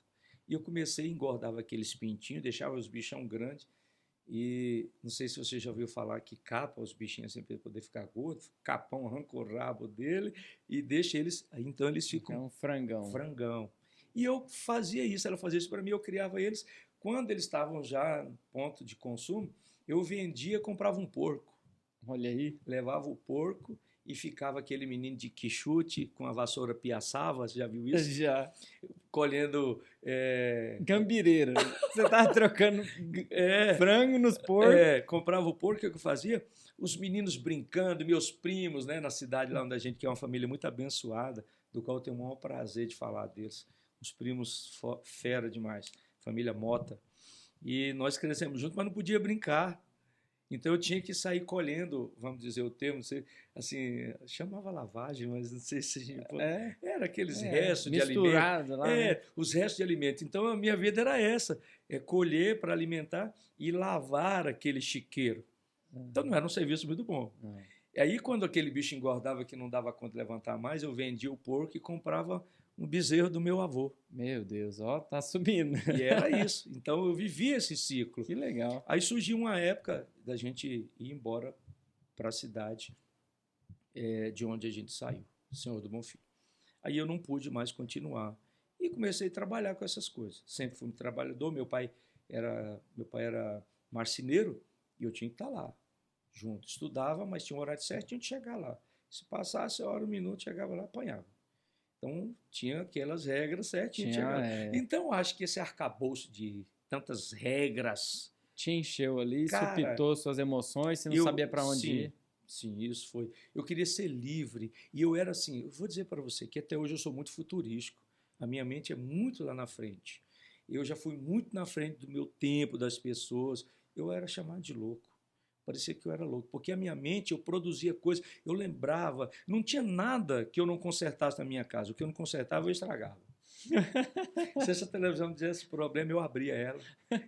E eu comecei, engordava aqueles pintinhos, deixava os bichão grandes, e não sei se você já ouviu falar que capa os bichinhos assim para poder ficar gordo, capão arranca o rabo dele e deixa eles, então eles ficam... É um frangão. Frangão. E eu fazia isso, ela fazia isso para mim, eu criava eles. Quando eles estavam já no ponto de consumo, eu vendia, comprava um porco. Olha aí. Levava o porco e ficava aquele menino de quichute com a vassoura piaçava, você já viu isso? Já. Colhendo... Gambireira. Você estava trocando frango nos porcos. Comprava o porco, o que eu fazia? Os meninos brincando, meus primos, né, na cidade lá onde a gente, que é uma família muito abençoada, do qual eu tenho o maior prazer de falar deles. Os primos fera demais, família Mota. E nós crescemos juntos, mas não podia brincar. Então eu tinha que sair colhendo, vamos dizer o termo, assim, chamava lavagem, mas não sei se a gente pode... Era aqueles restos de alimento. Misturado lá. Né? Os restos de alimento. Então a minha vida era essa, colher para alimentar e lavar aquele chiqueiro. Então não era um serviço muito bom. E aí, quando aquele bicho engordava que não dava conta de levantar mais, eu vendia o porco e comprava um bezerro do meu avô. Meu Deus, ó, tá subindo. E era isso. Então, eu vivia esse ciclo. Que legal. Aí surgiu uma época da gente ir embora para a cidade de onde a gente saiu, Senhor do Bonfim. Aí eu não pude mais continuar. E comecei a trabalhar com essas coisas. Sempre fui um trabalhador. Meu pai era marceneiro e eu tinha que estar lá junto. Estudava, mas tinha um horário certo, tinha que chegar lá. Se passasse a hora, um minuto, chegava lá, apanhava. Então, tinha aquelas regras certinhas. Então, acho que esse arcabouço de tantas regras... Te encheu ali, Cara, supitou suas emoções, você não sabia para onde ir. Sim, isso foi. Eu queria ser livre. E eu era assim, eu vou dizer para você que até hoje eu sou muito futurístico. A minha mente é muito lá na frente. Eu já fui muito na frente do meu tempo, das pessoas. Eu era chamado de louco. Parecia que eu era louco, porque a minha mente, eu produzia coisas, eu lembrava, não tinha nada que eu não consertasse na minha casa. O que eu não consertava, eu estragava. Se essa televisão tivesse problema, eu abria ela.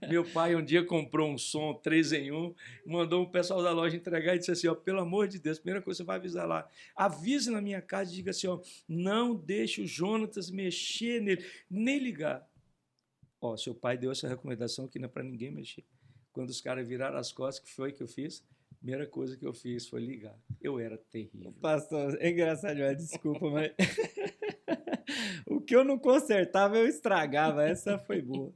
Meu pai um dia comprou um som 3 em 1, mandou um pessoal da loja entregar e disse assim, ó, pelo amor de Deus, primeira coisa, você vai avisar lá, avise na minha casa e diga assim, ó, não deixe o Jonatas mexer nele, nem ligar. Ó, seu pai deu essa recomendação que não é para ninguém mexer. Quando os caras viraram as costas, que foi que eu fiz? A primeira coisa que eu fiz foi ligar. Eu era terrível. Pastor, é engraçado, mas desculpa, mas... O que eu não consertava, eu estragava. Essa foi boa.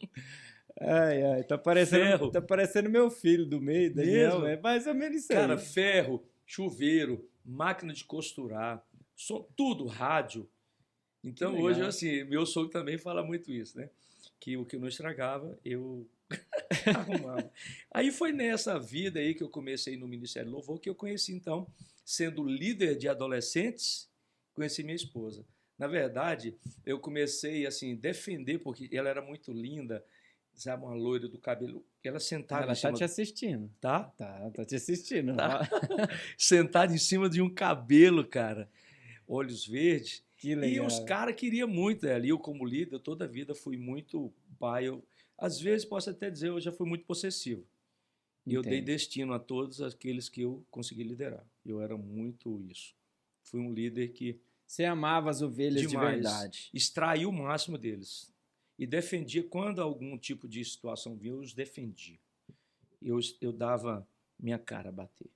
Ai, tá parecendo meu filho do meio, Daniel. É mais ou menos isso aí. Cara, ferro, chuveiro, máquina de costurar, tudo, rádio. Então, hoje, assim, meu sogro também fala muito isso, né? Que o que não estragava, eu arrumava. Aí foi nessa vida aí que eu comecei no Ministério Louvor, que eu conheci, então, sendo líder de adolescentes, conheci minha esposa. Na verdade, eu comecei, assim, defender, porque ela era muito linda, sabe, uma loira do cabelo. Ela sentada ela tá te assistindo. Tá? Tá te assistindo. Tá. Sentada em cima de um cabelo, cara. Olhos verdes. Que legal. E os caras queriam muito ela. E eu, como líder, toda a vida fui muito pai. Às vezes, posso até dizer, eu já fui muito possessivo. E eu dei destino a todos aqueles que eu consegui liderar. Eu era muito isso. Fui um líder que... Você amava as ovelhas demais, de verdade. Extraí o máximo deles. E defendia, quando algum tipo de situação vinha, eu os defendia. Eu dava minha cara a bater.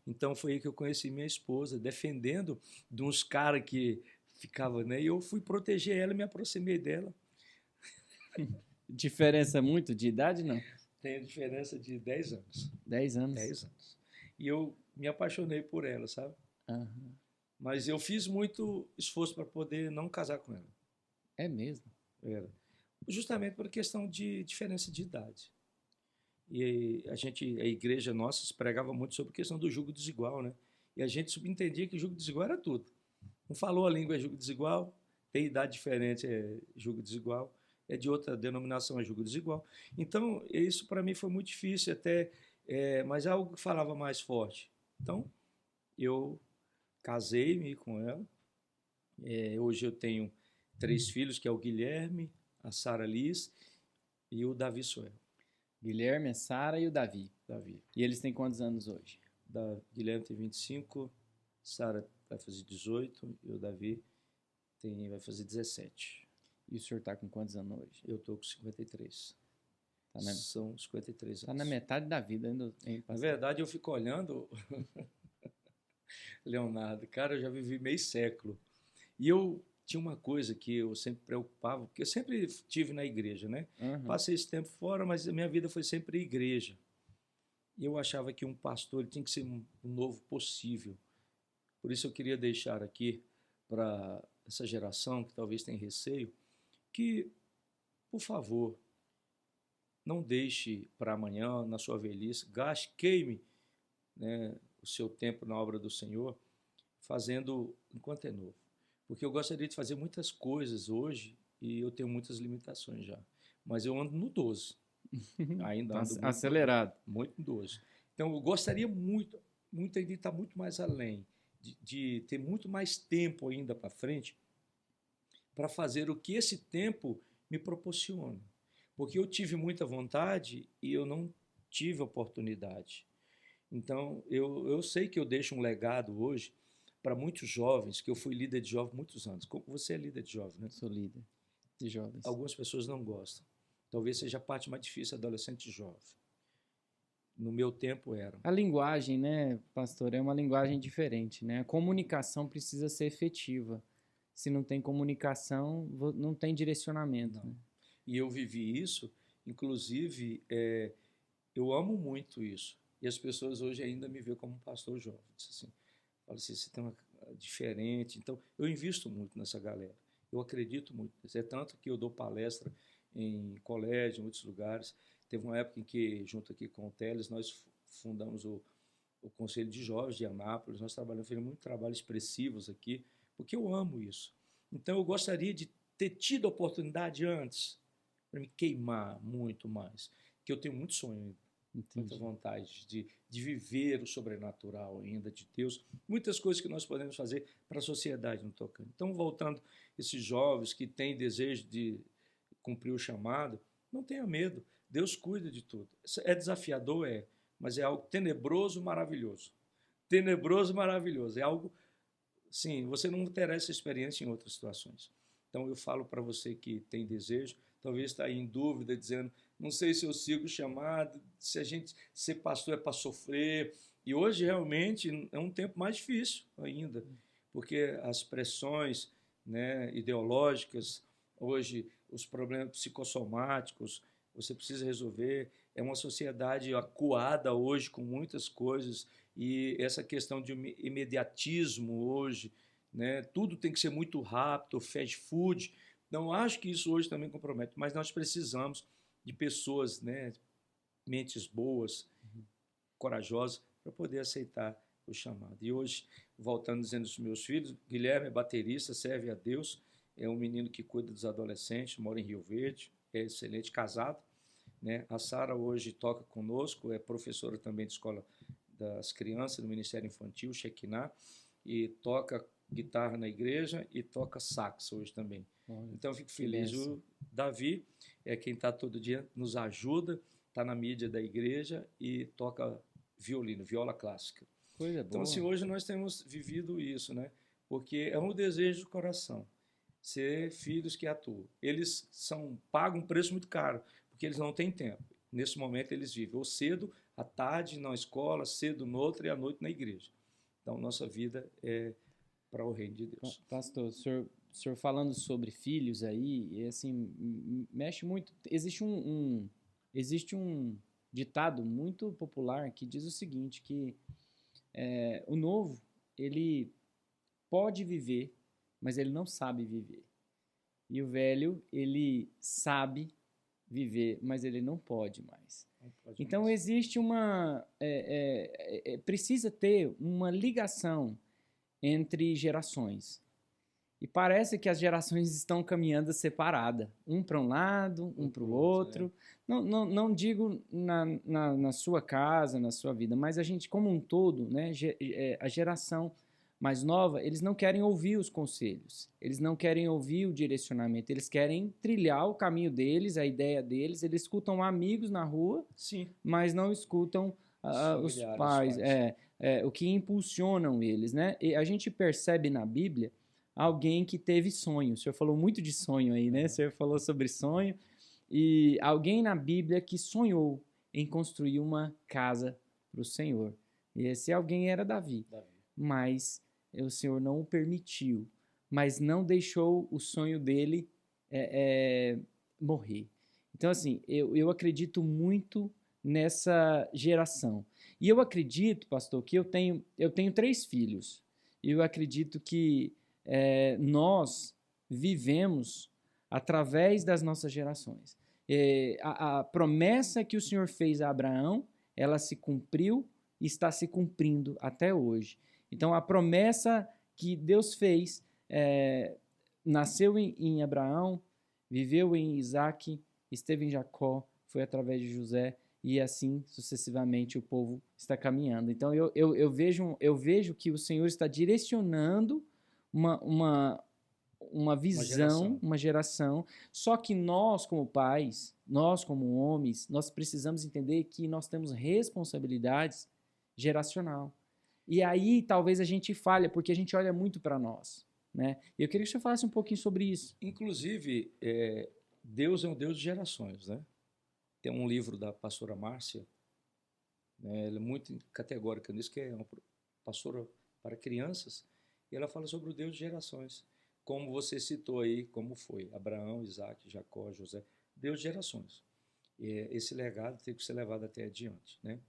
Então foi aí que eu conheci minha esposa, defendendo de uns caras que ficavam, né? E eu fui proteger ela e me aproximei dela. Diferença muito de idade, não? Tem diferença de 10 anos. 10 anos? 10 anos. E eu me apaixonei por ela, sabe? Uhum. Mas eu fiz muito esforço para poder não casar com ela. É mesmo? Era. Justamente por questão de diferença de idade. E a igreja nossa pregava muito sobre a questão do jugo desigual, né? E a gente subentendia que jugo desigual era tudo. Não falou a língua é jugo desigual, tem idade diferente é jugo desigual, é de outra denominação é jugo desigual. Então, isso para mim foi muito difícil até, mas algo que falava mais forte. Então, eu casei-me com ela. Hoje eu tenho 3 filhos, que é o Guilherme, a Sara Liz e o Davi Suel. Guilherme, a Sara e o Davi. E eles têm quantos anos hoje? Guilherme tem 25, Sara vai fazer 18 e o Davi vai fazer 17. E o senhor está com quantos anos hoje? Eu estou com 53. São 53 anos. Está na metade da vida ainda. Na verdade, eu fico olhando, Leonardo, cara, eu já vivi meio século. E eu tinha uma coisa que eu sempre preocupava, porque eu sempre estive na igreja, né? Uhum. Passei esse tempo fora, mas a minha vida foi sempre igreja. E eu achava que um pastor tinha que ser um novo possível. Por isso eu queria deixar aqui para essa geração que talvez tenha receio, que, por favor, não deixe para amanhã, na sua velhice, queime, né, o seu tempo na obra do Senhor, fazendo enquanto é novo. Porque eu gostaria de fazer muitas coisas hoje e eu tenho muitas limitações já. Mas eu ando no 12. Ainda ando acelerado. Muito no 12. Então eu gostaria muito ainda de estar muito mais além, de ter muito mais tempo ainda para frente para fazer o que esse tempo me proporciona. Porque eu tive muita vontade e eu não tive oportunidade. Então, eu sei que eu deixo um legado hoje para muitos jovens, que eu fui líder de jovens muitos anos. Como você é líder de jovens, né? Sou líder de jovens. Algumas pessoas não gostam. Talvez seja a parte mais difícil, adolescente e jovem. No meu tempo era. A linguagem, né, pastor, é uma linguagem diferente, né? A comunicação precisa ser efetiva. Se não tem comunicação, não tem direcionamento. Não. Né? E eu vivi isso, inclusive, eu amo muito isso. E as pessoas hoje ainda me veem como um pastor jovem. Assim, fala assim, você tem uma diferente. Então, eu invisto muito nessa galera. Eu acredito muito nisso. É tanto que eu dou palestra em colégio, em outros lugares. Teve uma época em que, junto aqui com o Teles, nós fundamos o Conselho de Jovens de Anápolis. Nós fizemos muito trabalho expressivos aqui, porque eu amo isso. Então, eu gostaria de ter tido a oportunidade antes para me queimar muito mais, porque eu tenho muito sonho, muita vontade de viver o sobrenatural ainda de Deus, muitas coisas que nós podemos fazer para a sociedade no tocante. Então, voltando, esses jovens que têm desejo de cumprir o chamado, não tenha medo, Deus cuida de tudo. É desafiador, mas é algo tenebroso, maravilhoso. Tenebroso, maravilhoso. É algo, sim, você não terá essa experiência em outras situações. Então, eu falo para você que tem desejo, talvez está aí em dúvida, dizendo, não sei se eu sigo o chamado, se a gente ser pastor é para sofrer. E hoje, realmente, é um tempo mais difícil ainda, porque as pressões, né, ideológicas, hoje, os problemas psicossomáticos, você precisa resolver. É uma sociedade acuada hoje com muitas coisas, e essa questão de imediatismo hoje, né, tudo tem que ser muito rápido, fast food. Não acho que isso hoje também compromete, mas nós precisamos de pessoas, né, mentes boas, corajosas, para poder aceitar o chamado. E hoje, voltando dizendo dos meus filhos, Guilherme é baterista, serve a Deus, é um menino que cuida dos adolescentes, mora em Rio Verde, é excelente, casado. Né? A Sara hoje toca conosco, é professora também de escola das crianças, do Ministério Infantil, Shekinah, e toca guitarra na igreja e toca sax hoje também. Então, eu fico feliz. O Davi é quem está todo dia, nos ajuda, está na mídia da igreja e toca violino, viola clássica. Coisa boa. Então, assim, hoje nós temos vivido isso, né? Porque é um desejo do coração, ser filhos que atuam. Eles pagam um preço muito caro, porque eles não têm tempo. Nesse momento, eles vivem ou cedo, à tarde na escola, cedo no outro e à noite na igreja. Então, nossa vida é para o reino de Deus. Pastor, o senhor falando sobre filhos aí, assim, mexe muito. Existe um ditado muito popular que diz o seguinte, que o novo, ele pode viver, mas ele não sabe viver. E o velho, ele sabe viver, mas ele não pode mais. Então, existe precisa ter uma ligação entre gerações. E parece que as gerações estão caminhando separadas, um para um lado, um para o outro. Não digo na sua casa, na sua vida, mas a gente como um todo, né, a geração mais nova, eles não querem ouvir os conselhos, eles não querem ouvir o direcionamento, eles querem trilhar o caminho deles, a ideia deles, eles escutam amigos na rua, sim, mas não escutam os pais. O que impulsionam eles, né? E a gente percebe na Bíblia alguém que teve sonho. O senhor falou muito de sonho aí, né? O senhor falou sobre sonho. E alguém na Bíblia que sonhou em construir uma casa para o Senhor. E esse alguém era Davi. Mas o Senhor não o permitiu. Mas não deixou o sonho dele morrer. Então, assim, eu acredito muito nessa geração. E eu acredito, pastor, que eu tenho 3 filhos. E eu acredito que nós vivemos através das nossas gerações. A promessa que o Senhor fez a Abraão, ela se cumpriu e está se cumprindo até hoje. Então, a promessa que Deus fez nasceu em Abraão, viveu em Isaac, esteve em Jacó, foi através de José, e assim sucessivamente o povo está caminhando. Então eu vejo que o Senhor está direcionando uma visão, uma geração, só que nós como pais, nós como homens, nós precisamos entender que nós temos responsabilidades geracional. E aí talvez a gente falha, porque a gente olha muito para nós, né? E eu queria que você falasse um pouquinho sobre isso. Inclusive, Deus é um Deus de gerações, né? Tem um livro da pastora Márcia, né? Ela é muito categórica nisso, que é uma pastora para crianças, e ela fala sobre o Deus de gerações. Como você citou aí, como foi Abraão, Isaac, Jacó, José, Deus de gerações. Esse legado tem que ser levado até adiante, né?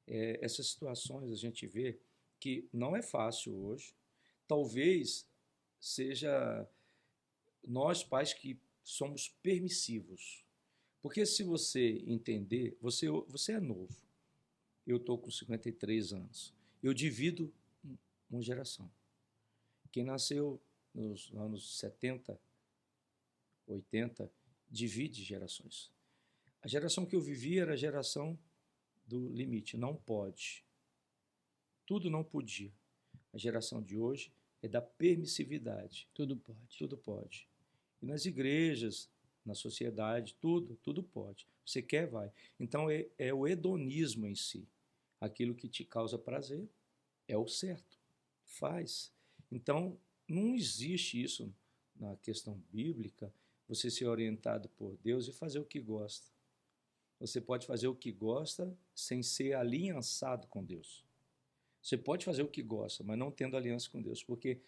Essas situações a gente vê que não é fácil hoje. Talvez seja nós pais que somos permissivos. Porque se você entender, você é novo. Eu estou com 53 anos. Eu divido uma geração. Quem nasceu nos anos 70, 80, divide gerações. A geração que eu vivi era a geração do limite, não pode. Tudo não podia. A geração de hoje é da permissividade. Tudo pode. Tudo pode. E nas igrejas, na sociedade, tudo pode. Você quer, vai. Então é o hedonismo em si. Aquilo que te causa prazer é o certo. Faz. Então, não existe isso na questão bíblica, você ser orientado por Deus e fazer o que gosta. Você pode fazer o que gosta sem ser aliançado com Deus. Você pode fazer o que gosta, mas não tendo aliança com Deus, porque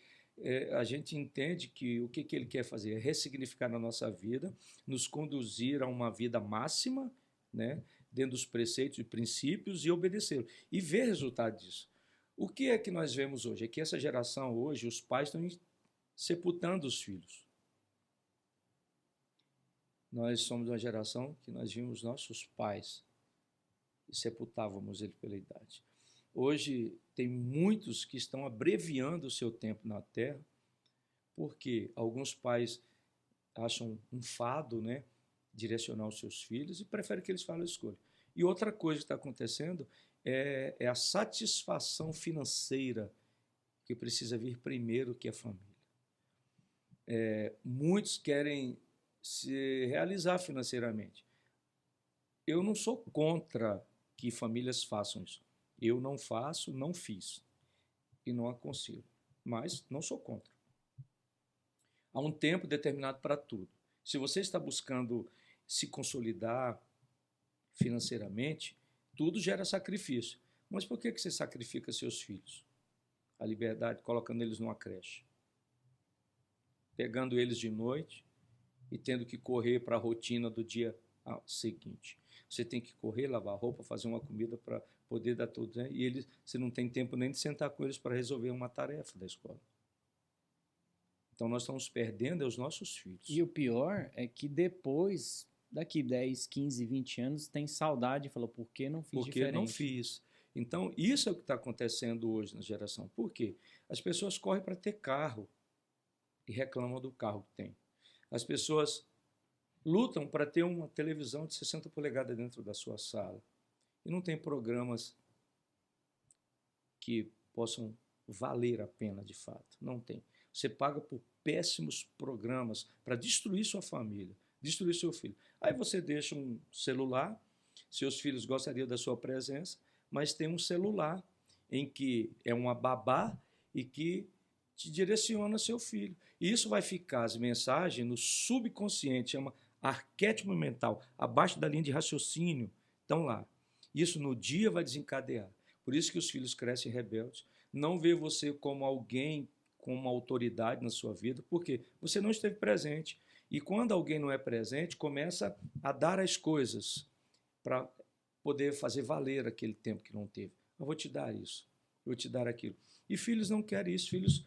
a gente entende que o que Ele quer fazer é ressignificar na nossa vida, nos conduzir a uma vida máxima, né, dentro dos preceitos e princípios e obedecer, e ver resultado disso. O que é que nós vemos hoje? É que essa geração hoje, os pais estão sepultando os filhos. Nós somos uma geração que nós vimos nossos pais e sepultávamos ele pela idade. Hoje tem muitos que estão abreviando o seu tempo na Terra, porque alguns pais acham um fado, né, direcionar os seus filhos e preferem que eles façam a escolha. E outra coisa que está acontecendo é a satisfação financeira que precisa vir primeiro que a família. Muitos querem se realizar financeiramente. Eu não sou contra que famílias façam isso. Eu não faço, não fiz e não aconselho, mas não sou contra. Há um tempo determinado para tudo. Se você está buscando se consolidar financeiramente, tudo gera sacrifício. Mas por que você sacrifica seus filhos? A liberdade, colocando eles numa creche, pegando eles de noite e tendo que correr para a rotina do dia seguinte. Você tem que correr, lavar roupa, fazer uma comida para poder dar tudo, né? E você não tem tempo nem de sentar com eles para resolver uma tarefa da escola. Então nós estamos perdendo os nossos filhos. E o pior é que depois, daqui 10, 15, 20 anos, tem saudade e fala, por que não fiz diferente? Porque não fiz. Então isso é o que está acontecendo hoje na geração. Por quê? As pessoas correm para ter carro e reclamam do carro que tem. As pessoas lutam para ter uma televisão de 60 polegadas dentro da sua sala. E não tem programas que possam valer a pena de fato. Não tem. Você paga por péssimos programas para destruir sua família, destruir seu filho. Aí você deixa um celular, seus filhos gostariam da sua presença, mas tem um celular em que é uma babá e que te direciona seu filho. E isso vai ficar, as mensagens, no subconsciente, chama arquétipo mental, abaixo da linha de raciocínio, estão lá. Isso no dia vai desencadear. Por isso que os filhos crescem rebeldes, não vê você como alguém com uma autoridade na sua vida, porque você não esteve presente. E quando alguém não é presente, começa a dar as coisas para poder fazer valer aquele tempo que não teve. Eu vou te dar isso, eu vou te dar aquilo. E filhos não querem isso, filhos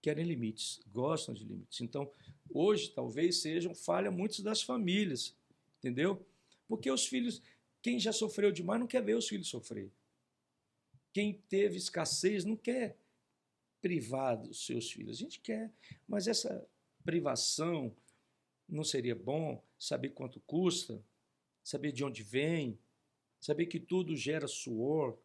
querem limites, gostam de limites. Então, hoje, talvez sejam falha muitas das famílias, entendeu? Porque os filhos, quem já sofreu demais não quer ver os filhos sofrer. Quem teve escassez não quer privar dos seus filhos. A gente quer, mas essa privação não seria bom? Saber quanto custa, saber de onde vem, saber que tudo gera suor,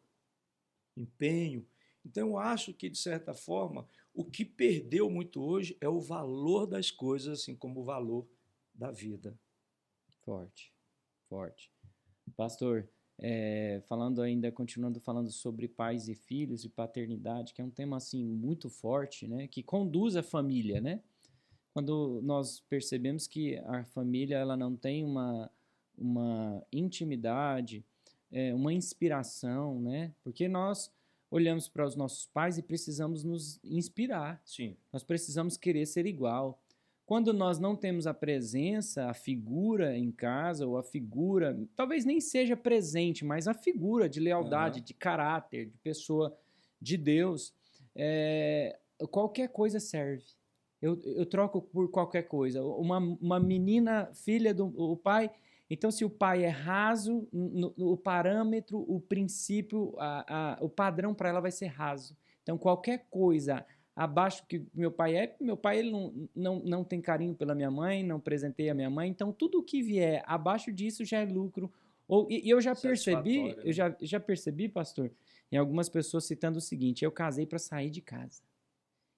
empenho. Então, eu acho que, de certa forma, o que perdeu muito hoje é o valor das coisas, assim como o valor da vida. Forte, forte. Pastor, continuando falando sobre pais e filhos e paternidade, que é um tema assim muito forte, né? Que conduz a família, né? Quando nós percebemos que a família ela não tem uma intimidade, uma inspiração, né? Porque nós olhamos para os nossos pais e precisamos nos inspirar. Sim. Nós precisamos querer ser igual. Quando nós não temos a presença, a figura em casa, ou a figura, talvez nem seja presente, mas a figura de lealdade, de caráter, de pessoa de Deus, qualquer coisa serve. Eu troco por qualquer coisa. Uma menina, filha do pai, então se o pai é raso, o parâmetro, o princípio, o padrão para ela vai ser raso. Então qualquer coisa abaixo que meu pai ele não tem carinho pela minha mãe, não presenteia a minha mãe, então tudo que vier abaixo disso já é lucro. E eu já percebi, né? já percebi, pastor, em algumas pessoas citando o seguinte: eu casei para sair de casa.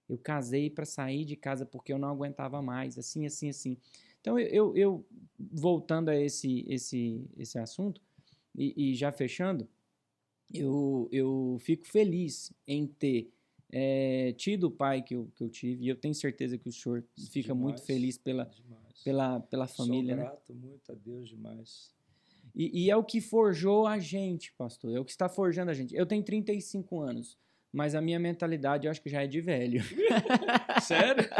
Eu casei para sair de casa porque eu não aguentava mais, assim. Então, eu voltando a esse assunto, e já fechando, eu fico feliz em ter tido o pai que eu tive, e eu tenho certeza que o senhor fica muito feliz pela família. Sou grato muito a Deus demais. E é o que forjou a gente, pastor, é o que está forjando a gente. Eu tenho 35 anos, mas a minha mentalidade eu acho que já é de velho. Sério?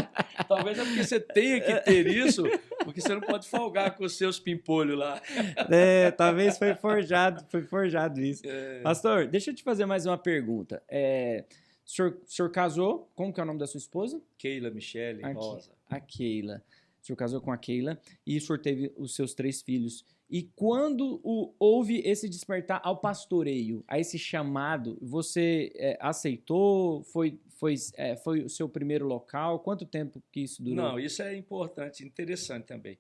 Talvez é porque você tenha que ter isso, porque você não pode folgar com os seus pimpolhos lá. Talvez foi forjado isso. Pastor, deixa eu te fazer mais uma pergunta. O senhor casou, como que é o nome da sua esposa? Keila Michele Rosa. A Keila. O senhor casou com a Keila e o senhor teve os seus 3 filhos. E quando houve esse despertar ao pastoreio, a esse chamado, você aceitou? Foi o seu primeiro local? Quanto tempo que isso durou? Não, isso é importante, interessante também.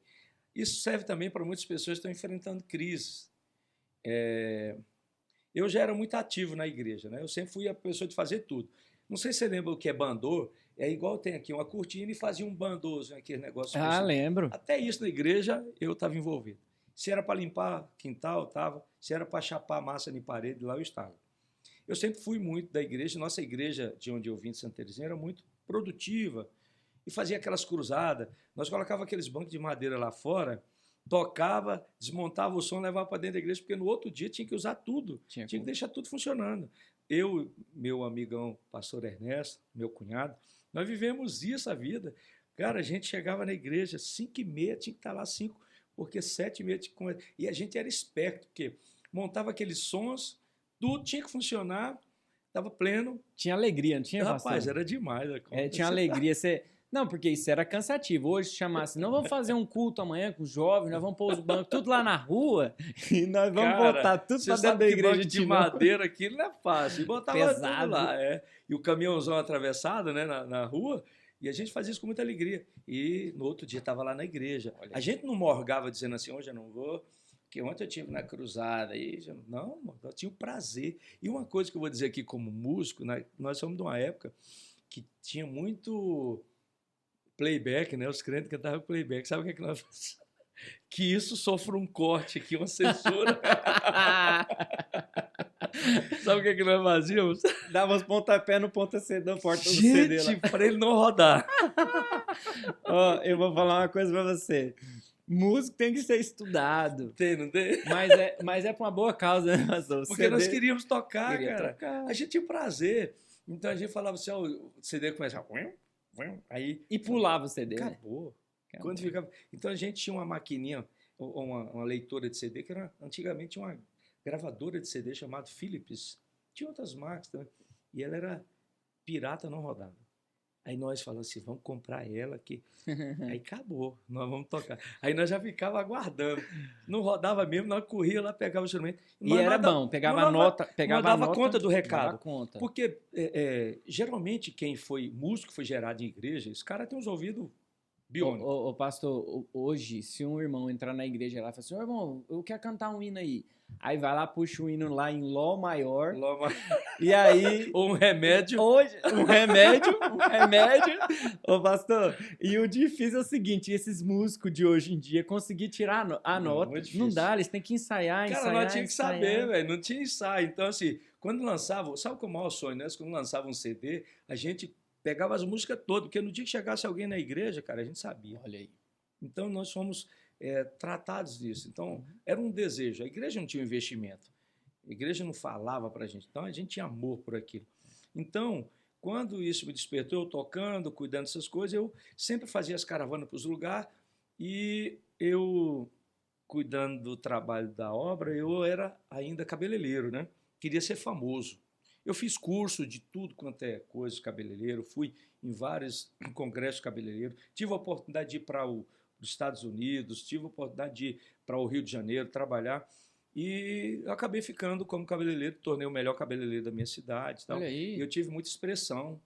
Isso serve também para muitas pessoas que estão enfrentando crises. Eu já era muito ativo na igreja, né? Eu sempre fui a pessoa de fazer tudo. Não sei se você lembra o que é bandô. É igual tem aqui uma cortina e fazia um bandôzinho, aquele negócio. Lembro. Até isso na igreja eu estava envolvido. Se era para limpar quintal, eu estava. Se era para chapar massa em parede, lá eu estava. Eu sempre fui muito da igreja. Nossa igreja, de onde eu vim, de Santa Teresinha, era muito produtiva. E fazia aquelas cruzadas. Nós colocávamos aqueles bancos de madeira lá fora, tocava, desmontava o som, levava para dentro da igreja, porque no outro dia tinha que usar tudo. Tinha que deixar tudo funcionando. Eu, meu amigão, pastor Ernesto, meu cunhado, nós vivemos isso a vida. Cara, a gente chegava na igreja 5h30, tinha que estar lá 5, porque 7h30 tinha que começar. E a gente era esperto, porque montava aqueles sons, tudo tinha que funcionar, estava pleno. Tinha alegria, não tinha, Rapaz, pastor? era demais. Tinha alegria. Não, porque isso era cansativo. Hoje chamasse, não vamos fazer um culto amanhã com os jovens, nós vamos pôr os bancos tudo lá na rua e nós vamos voltar tudo para dentro da igreja banco de madeira, aquilo não é fácil. E botava pesado tudo lá. E o caminhãozão atravessado, né, na rua, e a gente fazia isso com muita alegria. E no outro dia estava lá na igreja. A gente não morgava dizendo assim, hoje eu não vou, porque ontem eu estive na cruzada. Não, eu tinha o prazer. E uma coisa que eu vou dizer aqui como músico, né, nós somos de uma época que tinha muito playback, né? Os crentes cantavam playback. Sabe o que nós fazíamos? Que isso sofre um corte aqui, uma censura. Sabe o que nós fazíamos? Dava os pontapé no ponta CD, na porta do CD lá. Gente, para ele não rodar. Eu vou falar uma coisa para você. Músico tem que ser estudado. Tem, não tem? Mas é para uma boa causa, né, pastor? Porque nós queríamos tocar, cara. Tocar. A gente tinha prazer. Então a gente falava assim, o CD começava... Aí, e pulava o CD. Acabou. Quando ficava... Então a gente tinha uma maquininha, uma leitora de CD, que era antigamente uma gravadora de CD chamada Philips. Tinha outras marcas também. E ela era pirata, não rodava. Aí nós falamos assim, vamos comprar ela aqui. Aí acabou, nós vamos tocar. Aí nós já ficava aguardando. Não rodava mesmo, nós corria lá, pegava o instrumento. E era bom, pegava a nota. Dava conta do recado. Conta. Porque geralmente quem foi músico, foi gerado em igreja, esse cara tem uns ouvidos biônicos. Pastor, hoje, se um irmão entrar na igreja lá e falar assim, irmão, eu quero cantar um hino aí. Aí vai lá, puxa o hino lá em Lá maior. Lá E aí... Ou um remédio. Hoje, um remédio. Ô, pastor, e o difícil é o seguinte, esses músicos de hoje em dia, conseguir tirar a nota, muito não difícil. dá, eles têm que ensaiar, Cara, nós tínhamos que saber, velho, não tinha ensaio. Então, assim, quando lançava, sabe qual é o maior sonho, né? Quando lançava um CD, a gente pegava as músicas todas, porque no dia que chegasse alguém na igreja, cara, a gente sabia. Olha aí. Então, nós fomos tratados disso. Então, era um desejo. A igreja não tinha investimento. A igreja não falava para a gente. Então, a gente tinha amor por aquilo. Então, quando isso me despertou, eu tocando, cuidando dessas coisas, eu sempre fazia as caravanas para os lugares e eu, cuidando do trabalho da obra, eu era ainda cabeleireiro, né? Queria ser famoso. Eu fiz curso de tudo quanto é coisa de cabeleireiro, fui em vários congressos cabeleireiros, tive a oportunidade de ir para os Estados Unidos, tive a oportunidade de ir para o Rio de Janeiro trabalhar e eu acabei ficando como cabeleireiro, tornei o melhor cabeleireiro da minha cidade. Tal. Olha aí. E eu tive muita expressão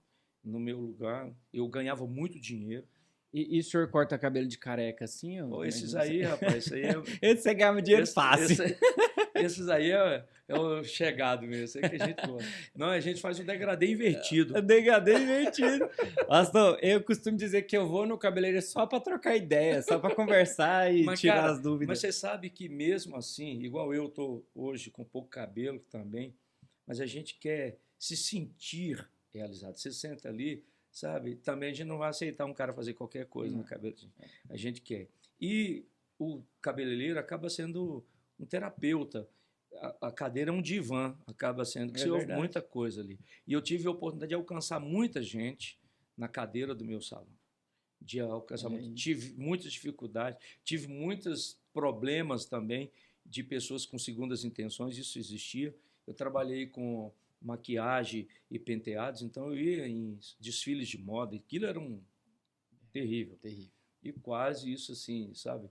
no meu lugar, eu ganhava muito dinheiro. E o senhor corta cabelo de careca assim? Pô, esses aí, rapaz, isso aí Esse você ganhava dinheiro fácil. Esses aí é o chegado mesmo, isso aí que a gente gosta. Não, a gente faz o degradê invertido. Degradê invertido. Pastor, eu costumo dizer que eu vou no cabeleireiro só para trocar ideia, só para conversar e tirar cara, as dúvidas. Mas você sabe que mesmo assim, igual eu estou hoje com pouco cabelo também, mas a gente quer se sentir realizado. Você senta ali, sabe? Também a gente não vai aceitar um cara fazer qualquer coisa no cabelo. A gente quer. E o cabeleireiro acaba sendo um terapeuta. A cadeira é um divã, acaba sendo que você ouve muita coisa ali. E eu tive a oportunidade de alcançar muita gente na cadeira do meu salão. De alcançar tive muitas dificuldades, tive muitos problemas também de pessoas com segundas intenções, isso existia. Eu trabalhei com maquiagem e penteados, então eu ia em desfiles de moda, aquilo era terrível. E quase isso assim, sabe?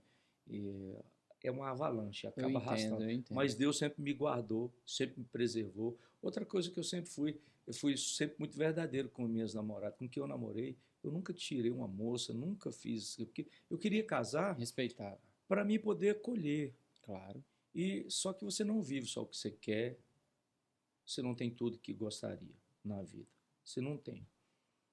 É uma avalanche, acaba arrastando. Mas Deus sempre me guardou, sempre me preservou. Outra coisa que eu fui sempre muito verdadeiro com minhas namoradas, com quem eu namorei. Eu nunca tirei uma moça, nunca fiz, porque eu queria casar, respeitar, para mim poder colher. Claro. E só que você não vive só o que você quer, você não tem tudo que gostaria na vida. Você não tem.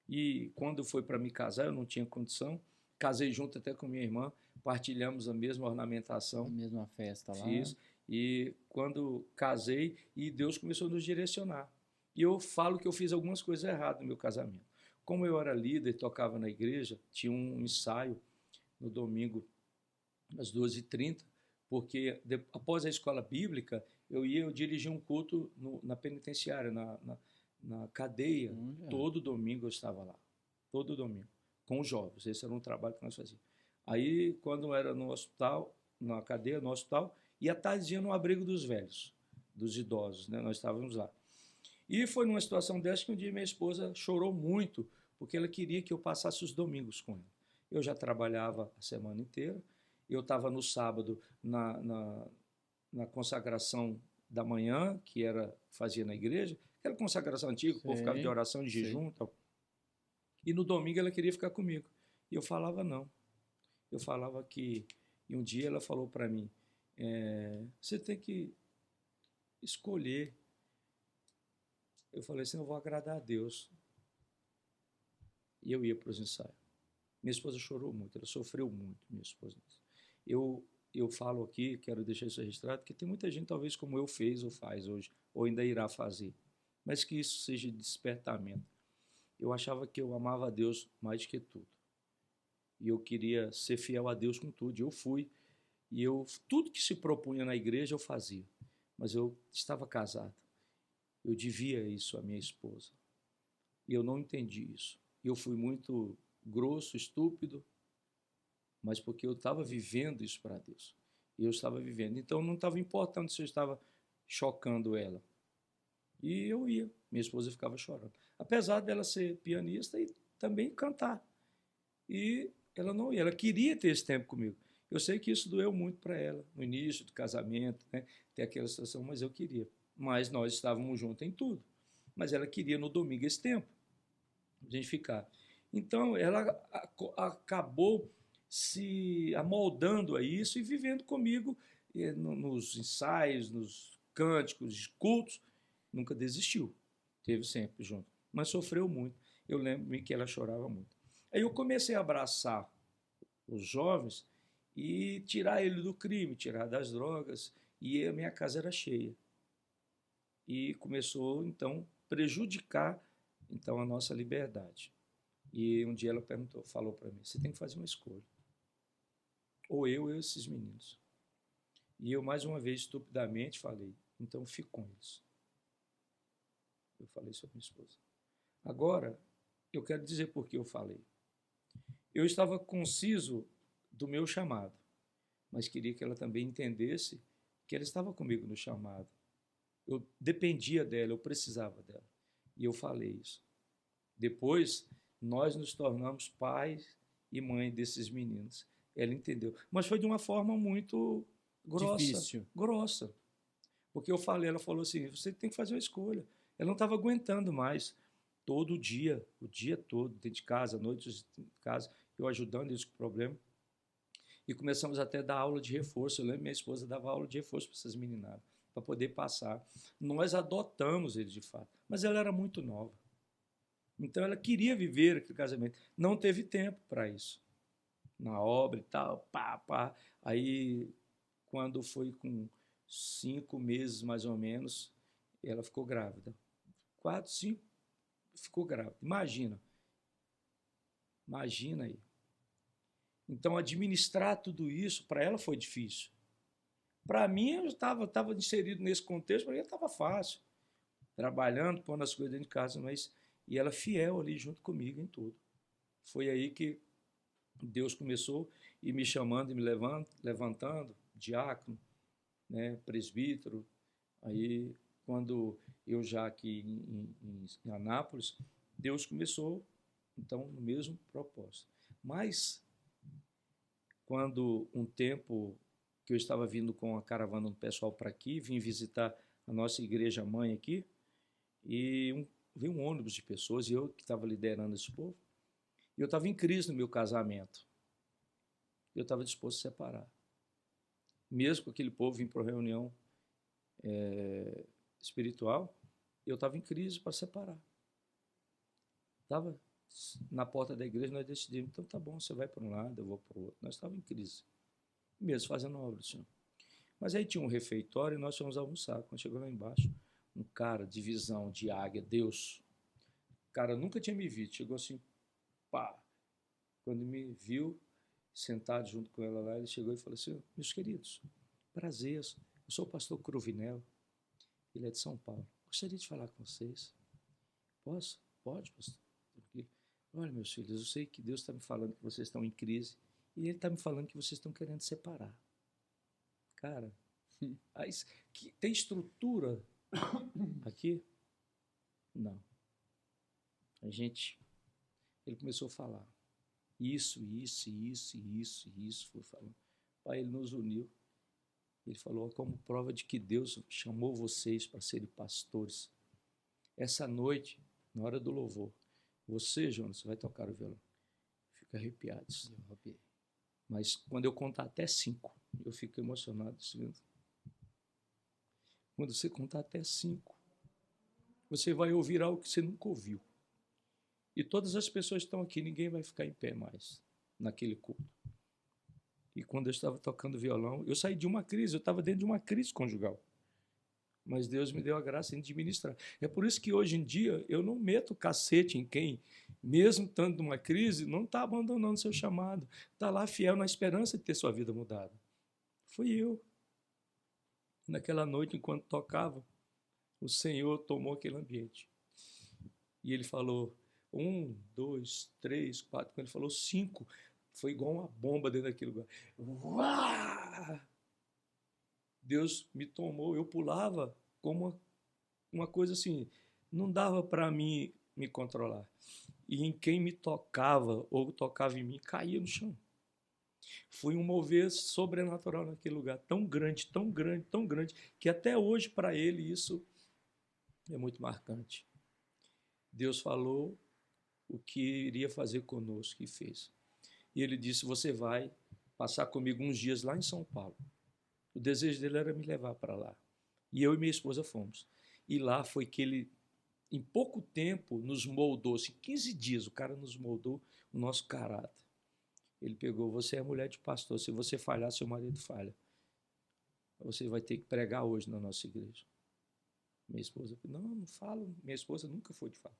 E quando foi para me casar, eu não tinha condição. Casei junto até com minha irmã, partilhamos a mesma ornamentação. A mesma festa lá. Fiz. E quando casei, e Deus começou a nos direcionar. E eu falo que eu fiz algumas coisas erradas no meu casamento. Como eu era líder, tocava na igreja, tinha um ensaio no domingo, às 12h30, porque após a escola bíblica, eu dirigia um culto na penitenciária, na cadeia. Todo domingo eu estava lá. Todo domingo. Com os jovens. Esse era um trabalho que nós fazíamos. Aí, quando era no hospital, na cadeia, no hospital, e à tardezinha no abrigo dos velhos, dos idosos, né? Nós estávamos lá. E foi numa situação dessa que um dia minha esposa chorou muito, porque ela queria que eu passasse os domingos com ela. Eu já trabalhava a semana inteira, eu estava no sábado na consagração da manhã, que fazia na igreja, aquela consagração antiga, o povo ficava de oração, de jejum e tal. E no domingo ela queria ficar comigo. E eu falava não. Eu falava que... E um dia ela falou para mim, você tem que escolher. Eu falei assim, eu vou agradar a Deus. E eu ia para os ensaios. Minha esposa chorou muito, ela sofreu muito, minha esposa. Eu falo aqui, quero deixar isso registrado, que tem muita gente, talvez como eu fez ou faz hoje, ou ainda irá fazer, mas que isso seja despertamento. Eu achava que eu amava a Deus mais que tudo. E eu queria ser fiel a Deus com tudo. E eu fui. E tudo que se propunha na igreja eu fazia. Mas eu estava casado. Eu devia isso à minha esposa. E eu não entendi isso. Eu fui muito grosso, estúpido, mas porque eu estava vivendo isso para Deus. E eu estava vivendo. Então não estava importando se eu estava chocando ela. E eu ia. Minha esposa ficava chorando. Apesar dela ser pianista e também cantar. E ela não ia. Ela queria ter esse tempo comigo. Eu sei que isso doeu muito para ela, no início do casamento, né? Ter aquela situação, mas eu queria. Mas nós estávamos juntos em tudo. Mas ela queria no domingo esse tempo, a gente ficar. Então, ela acabou se amoldando a isso e vivendo comigo nos ensaios, nos cânticos, cultos, nunca desistiu. Teve sempre junto. Mas sofreu muito. Eu lembro que ela chorava muito. Aí eu comecei a abraçar os jovens e tirar ele do crime, tirar das drogas, e a minha casa era cheia. E começou, então, prejudicar então, a nossa liberdade. E um dia ela falou para mim, você tem que fazer uma escolha. Ou eu esses meninos. E eu, mais uma vez, estupidamente, falei, então fico com eles. Eu falei isso à minha esposa. Agora, eu quero dizer por que eu falei. Eu estava conciso do meu chamado, mas queria que ela também entendesse que ela estava comigo no chamado. Eu dependia dela, eu precisava dela. E eu falei isso. Depois, nós nos tornamos pais e mãe desses meninos. Ela entendeu. Mas foi de uma forma muito grossa. Difícil. Grossa. Porque eu falei, ela falou assim, você tem que fazer uma escolha. Ela não estava aguentando mais. Todo dia, o dia todo, dentro de casa, à noite de casa, eu ajudando eles com o problema. E começamos até a dar aula de reforço. Eu lembro que minha esposa dava aula de reforço para essas meninadas, para poder passar. Nós adotamos eles de fato, mas ela era muito nova. Então ela queria viver aquele casamento. Não teve tempo para isso. Na obra e tal, pá. Aí, quando foi com 5 meses, mais ou menos, ela ficou grávida. 4, 5, ficou grávida. Imagina aí. Então, administrar tudo isso, para ela foi difícil. Para mim, eu estava inserido nesse contexto, para mim estava fácil. Trabalhando, pondo as coisas dentro de casa, mas... E ela fiel ali junto comigo em tudo. Foi aí que Deus começou e me chamando e me levantando, diácono, né, presbítero. Aí, quando eu já aqui em Anápolis, Deus começou, então, no mesmo propósito. Mas, quando um tempo que eu estava vindo com a caravana do pessoal para aqui, vim visitar a nossa igreja mãe aqui, e veio um ônibus de pessoas, e eu que estava liderando esse povo, e eu estava em crise no meu casamento. Eu estava disposto a separar. Mesmo com aquele povo vir para a reunião espiritual, eu estava em crise para separar. Estava na porta da igreja, nós decidimos, então tá bom, você vai para um lado, eu vou para o outro. Nós estávamos em crise, mesmo fazendo obra do Senhor. Mas aí tinha um refeitório e nós fomos almoçar. Quando chegou lá embaixo, um cara de visão de águia, Deus, o cara nunca tinha me visto, chegou assim, pá. Quando me viu, sentado junto com ela lá, ele chegou e falou assim, meus queridos, prazer, eu sou o pastor Cruvinel, ele é de São Paulo, gostaria de falar com vocês. Posso? Pode, pastor. Olha, meus filhos, eu sei que Deus está me falando que vocês estão em crise e Ele está me falando que vocês estão querendo separar. Cara, tem estrutura aqui? Não. Ele começou a falar. Isso, foi falando. Pai, ele nos uniu. Ele falou, como prova de que Deus chamou vocês para serem pastores. Essa noite, na hora do louvor, você, Jonas, vai tocar o violão. Fica arrepiado. Mas quando eu contar até 5, eu fico emocionado. Quando você contar até 5, você vai ouvir algo que você nunca ouviu. E todas as pessoas que estão aqui, ninguém vai ficar em pé mais naquele culto. E quando eu estava tocando violão, eu saí de uma crise, eu estava dentro de uma crise conjugal. Mas Deus me deu a graça de ministrar. É por isso que hoje em dia eu não meto cacete em quem, mesmo estando numa crise, não está abandonando seu chamado. Está lá fiel na esperança de ter sua vida mudada. Fui eu. Naquela noite, enquanto tocava, o Senhor tomou aquele ambiente. E Ele falou, 1, 2, 3, 4. Quando Ele falou 5, foi igual uma bomba dentro daquele lugar. Uau! Deus me tomou, eu pulava como uma coisa assim, não dava para mim me controlar. E em quem me tocava ou tocava em mim, caía no chão. Foi um mover sobrenatural naquele lugar, tão grande, que até hoje para ele isso é muito marcante. Deus falou o que iria fazer conosco e fez. E ele disse, você vai passar comigo uns dias lá em São Paulo. O desejo dele era me levar para lá. E eu e minha esposa fomos. E lá foi que ele, em pouco tempo, nos moldou. Em 15 dias, o cara nos moldou o nosso caráter. Ele pegou, você é mulher de pastor, se você falhar, seu marido falha. Você vai ter que pregar hoje na nossa igreja. Minha esposa, não falo. Minha esposa nunca foi de falar.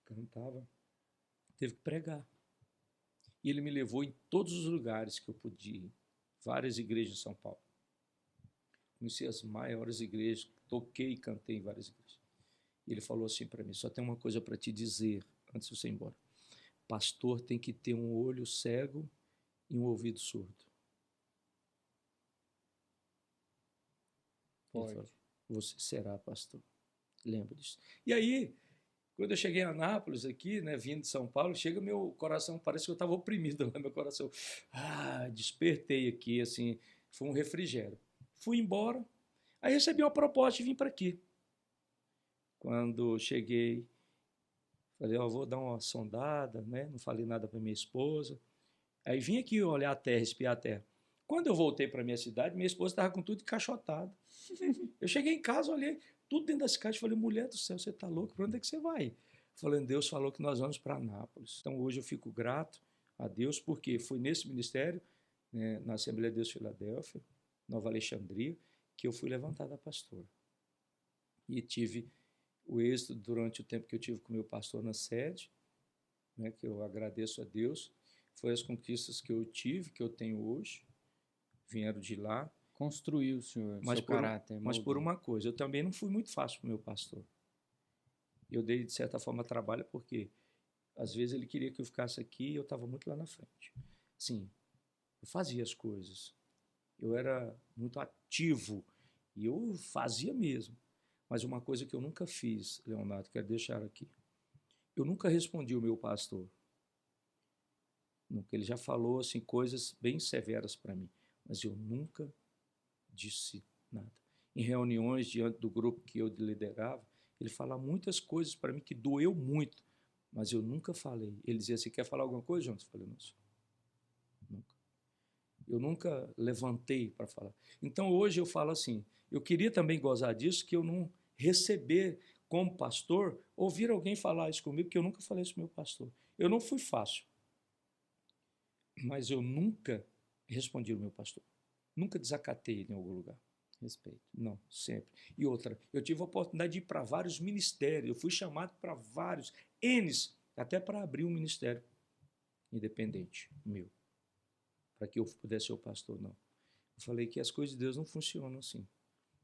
Cantava, teve que pregar. E ele me levou em todos os lugares que eu podia ir. Várias igrejas em São Paulo. Conheci as maiores igrejas, toquei e cantei em várias igrejas. E ele falou assim para mim, só tem uma coisa para te dizer antes de você ir embora. Pastor tem que ter um olho cego e um ouvido surdo. Ele falou, você será pastor. Lembra disso. E aí, quando eu cheguei em Anápolis aqui, né, vindo de São Paulo, chega meu coração, parece que eu estava oprimido lá, meu coração. Despertei aqui, assim, foi um refrigério. Fui embora, aí recebi uma proposta de vir para aqui. Quando cheguei, falei, vou dar uma sondada, né? Não falei nada para minha esposa. Aí vim aqui olhar a terra, espiar a terra. Quando eu voltei para minha cidade, minha esposa estava com tudo encaixotado. Eu cheguei em casa, olhei tudo dentro das caixas, falei, mulher do céu, você está louco? Para onde é que você vai? Falando, Deus falou que nós vamos para Anápolis. Então hoje eu fico grato a Deus, porque foi nesse ministério, né, na Assembleia de Deus Filadélfia, Nova Alexandria, que eu fui levantado a pastor. E tive o êxito durante o tempo que eu tive com o meu pastor na sede, né, que eu agradeço a Deus. Foi as conquistas que eu tive, que eu tenho hoje, vieram de lá. Construiu o senhor, seu caráter. Mas por uma coisa, eu também não fui muito fácil para o meu pastor. Eu dei, de certa forma, trabalho porque, às vezes, ele queria que eu ficasse aqui e eu estava muito lá na frente. Sim, eu fazia as coisas. Eu era muito ativo e eu fazia mesmo. Mas uma coisa que eu nunca fiz, Leonardo, quero deixar aqui. Eu nunca respondi o meu pastor. Nunca. Ele já falou assim, coisas bem severas para mim, mas eu nunca disse nada. Em reuniões diante do grupo que eu liderava, ele falava muitas coisas para mim que doeu muito, mas eu nunca falei. Ele dizia, você quer falar alguma coisa, Jonas? Eu falei, não, senhor. Nunca. Eu nunca levantei para falar. Então, hoje eu falo assim, eu queria também gozar disso, que eu não receber como pastor, ouvir alguém falar isso comigo, porque eu nunca falei isso com meu pastor. Eu não fui fácil, mas eu nunca respondi ao meu pastor. Nunca desacatei ele em algum lugar. Respeito. Não, sempre. E outra, eu tive a oportunidade de ir para vários ministérios, eu fui chamado para vários, N's, até para abrir um ministério independente meu, para que eu pudesse ser o pastor, não. Eu falei que as coisas de Deus não funcionam assim.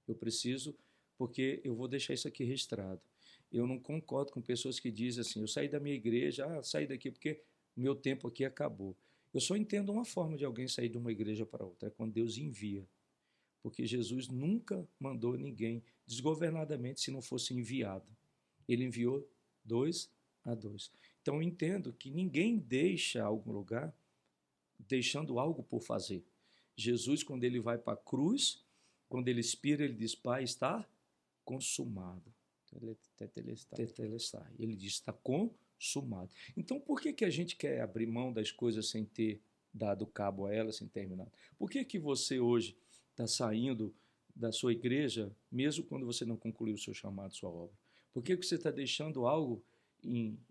Eu preciso, porque eu vou deixar isso aqui registrado. Eu não concordo com pessoas que dizem assim, eu saí da minha igreja, saí daqui porque meu tempo aqui acabou. Eu só entendo uma forma de alguém sair de uma igreja para outra, é quando Deus envia. Porque Jesus nunca mandou ninguém desgovernadamente se não fosse enviado. Ele enviou 2 a 2. Então eu entendo que ninguém deixa algum lugar deixando algo por fazer. Jesus, quando ele vai para a cruz, quando ele expira, ele diz, Pai, está consumado. Tetelestai. Ele diz, está consumado. Então, por que a gente quer abrir mão das coisas sem ter dado cabo a elas, sem terminar? Por que você hoje está saindo da sua igreja, mesmo quando você não concluiu o seu chamado, sua obra? Por que você está deixando algo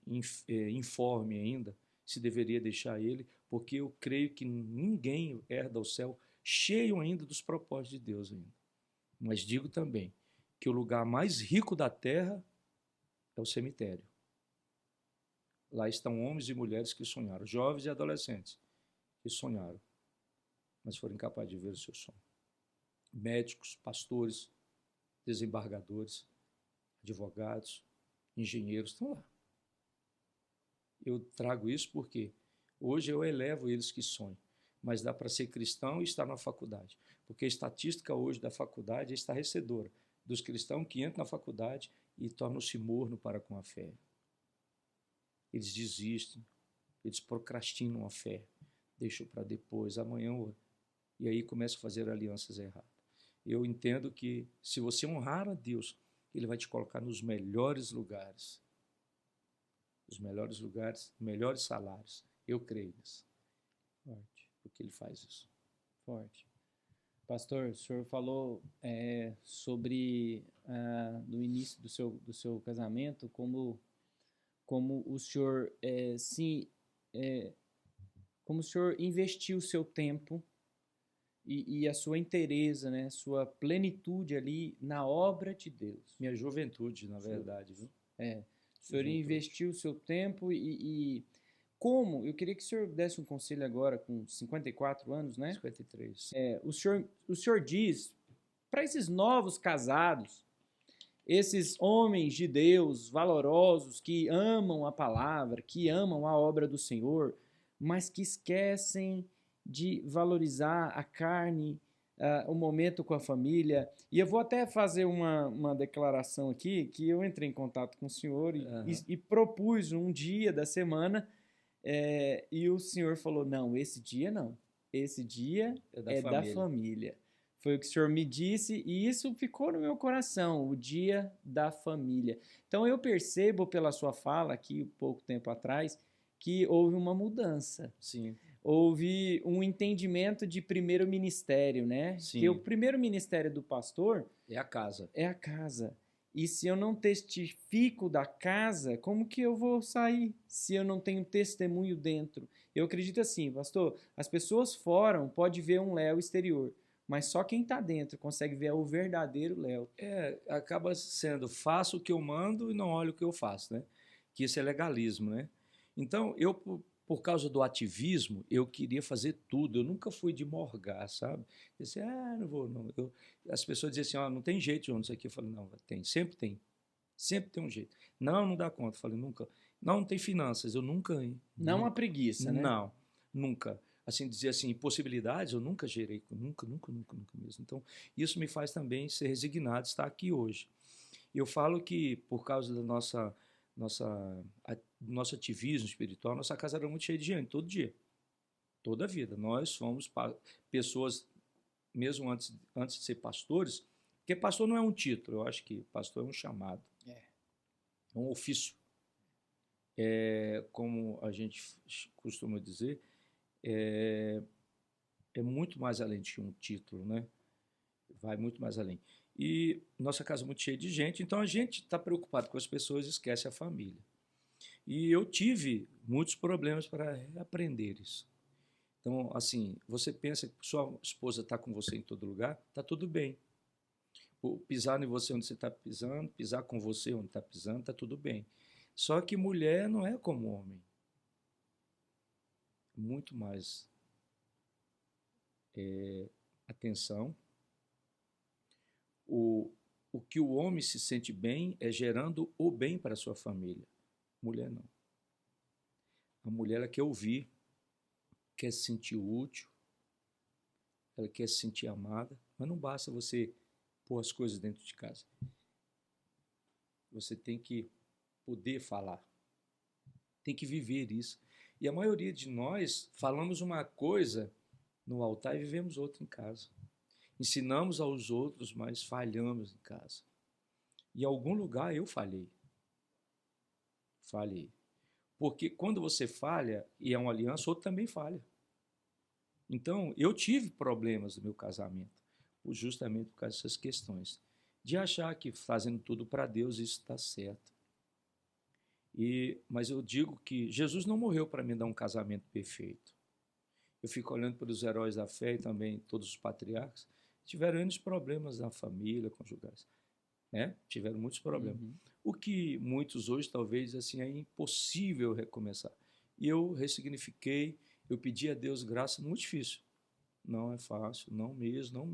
informe ainda, se deveria deixar ele? Porque eu creio que ninguém herda o céu cheio ainda dos propósitos de Deus ainda. Mas digo também que o lugar mais rico da terra é o cemitério. Lá estão homens e mulheres que sonharam, jovens e adolescentes que sonharam, mas foram incapazes de ver o seu sonho. Médicos, pastores, desembargadores, advogados, engenheiros estão lá. Eu trago isso porque hoje eu elevo eles que sonham, mas dá para ser cristão e estar na faculdade, porque a estatística hoje da faculdade é estarrecedora dos cristãos que entram na faculdade e tornam-se morno para com a fé. Eles desistem, eles procrastinam a fé, deixam para depois, amanhã, e aí começam a fazer alianças erradas. Eu entendo que se você honrar a Deus, Ele vai te colocar nos melhores lugares. Os melhores lugares, melhores salários. Eu creio nisso. Forte. Porque Ele faz isso. Forte. Pastor, o senhor falou sobre no início do seu casamento, como o senhor como o senhor investiu o seu tempo e a sua inteireza, né, sua plenitude ali na obra de Deus. Minha juventude, na Senhor, verdade, viu? o senhor investiu o seu tempo e como? Eu queria que o senhor desse um conselho agora, com 54 anos, né? 53. O senhor diz para esses novos casados, esses homens de Deus valorosos que amam a palavra, que amam a obra do Senhor, mas que esquecem de valorizar a carne, o momento com a família. E eu vou até fazer uma declaração aqui, que eu entrei em contato com o senhor e propus um dia da semana, e o senhor falou, não, esse dia não. Esse dia é da família. Foi o que o senhor me disse e isso ficou no meu coração, o dia da família. Então eu percebo pela sua fala aqui, pouco tempo atrás, que houve uma mudança. Sim. Houve um entendimento de primeiro ministério, né? Sim. Que o primeiro ministério do pastor é a casa. É a casa. E se eu não testifico da casa, como que eu vou sair se eu não tenho testemunho dentro? Eu acredito assim, pastor, as pessoas fora podem ver um Léo exterior, mas só quem está dentro consegue ver o verdadeiro Léo. Acaba sendo, faço o que eu mando e não olho o que eu faço, né? Que isso é legalismo, né? Então, eu, por causa do ativismo, eu queria fazer tudo. Eu nunca fui de morgar, sabe? Eu disse, não vou, não. As pessoas diziam assim, não tem jeito, João, isso aqui. Eu falei, não, tem, sempre tem. Sempre tem um jeito. Não dá conta. Eu falei, nunca. Não tem finanças, eu nunca. Não há preguiça, né? Não, nunca. Assim, dizer assim, possibilidades, eu nunca gerei, nunca mesmo. Então, isso me faz também ser resignado, estar aqui hoje. Eu falo que, por causa do nosso ativismo espiritual, nossa casa era muito cheia de gente, todo dia, toda a vida. Nós fomos pessoas, mesmo antes de ser pastores, porque pastor não é um título, eu acho que pastor é um chamado, é um ofício. Como a gente costuma dizer, é muito mais além de um título, né? Vai muito mais além. E nossa casa é muito cheia de gente, então a gente está preocupado com as pessoas e esquece a família. E eu tive muitos problemas para aprender isso. Então, assim, você pensa que sua esposa está com você em todo lugar, está tudo bem. Pisar em você onde você está pisando, pisar com você onde está pisando, está tudo bem. Só que mulher não é como homem. Muito mais atenção. O que o homem se sente bem é gerando o bem para a sua família. Mulher não. A mulher ela quer ouvir, quer se sentir útil, ela quer se sentir amada, mas não basta você pôr as coisas dentro de casa. Você tem que poder falar, tem que viver isso. E a maioria de nós falamos uma coisa no altar e vivemos outra em casa. Ensinamos aos outros, mas falhamos em casa. Em algum lugar eu falhei. Falhei. Porque quando você falha e é uma aliança, o outro também falha. Então, eu tive problemas no meu casamento, justamente por causa dessas questões. De achar que fazendo tudo para Deus isso está certo. Mas eu digo que Jesus não morreu para me dar um casamento perfeito. Eu fico olhando para os heróis da fé e também todos os patriarcas, tiveram muitos problemas na família, conjugais. Né? Tiveram muitos problemas. O que muitos hoje, talvez, assim, é impossível recomeçar. E eu ressignifiquei, eu pedi a Deus graça, muito difícil. Não é fácil, não mesmo.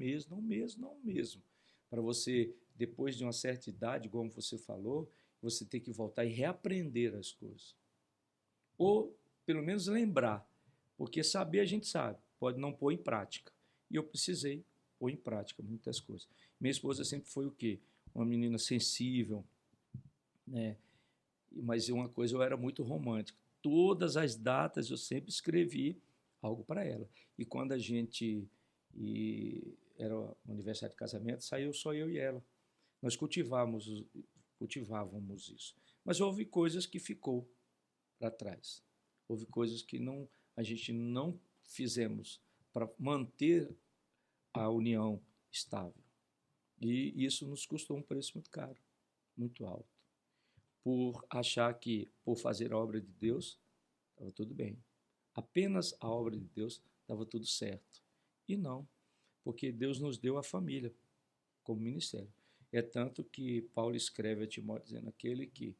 Para você, depois de uma certa idade, como você falou, você tem que voltar e reaprender as coisas. Ou, pelo menos, lembrar. Porque saber a gente sabe, pode não pôr em prática. E eu precisei pôr em prática muitas coisas. Minha esposa sempre foi o quê? Uma menina sensível, né? Mas uma coisa, eu era muito romântico. Todas as datas eu sempre escrevi algo para ela. E quando a gente era o aniversário de casamento, saiu só eu e ela. Nós cultivávamos isso. Mas houve coisas que ficou para trás. Houve coisas que a gente não fizemos para manter a união estável. E isso nos custou um preço muito caro, muito alto, por achar que, por fazer a obra de Deus, estava tudo bem. Apenas a obra de Deus estava tudo certo. E não, porque Deus nos deu a família como ministério. É tanto que Paulo escreve a Timóteo dizendo: aquele que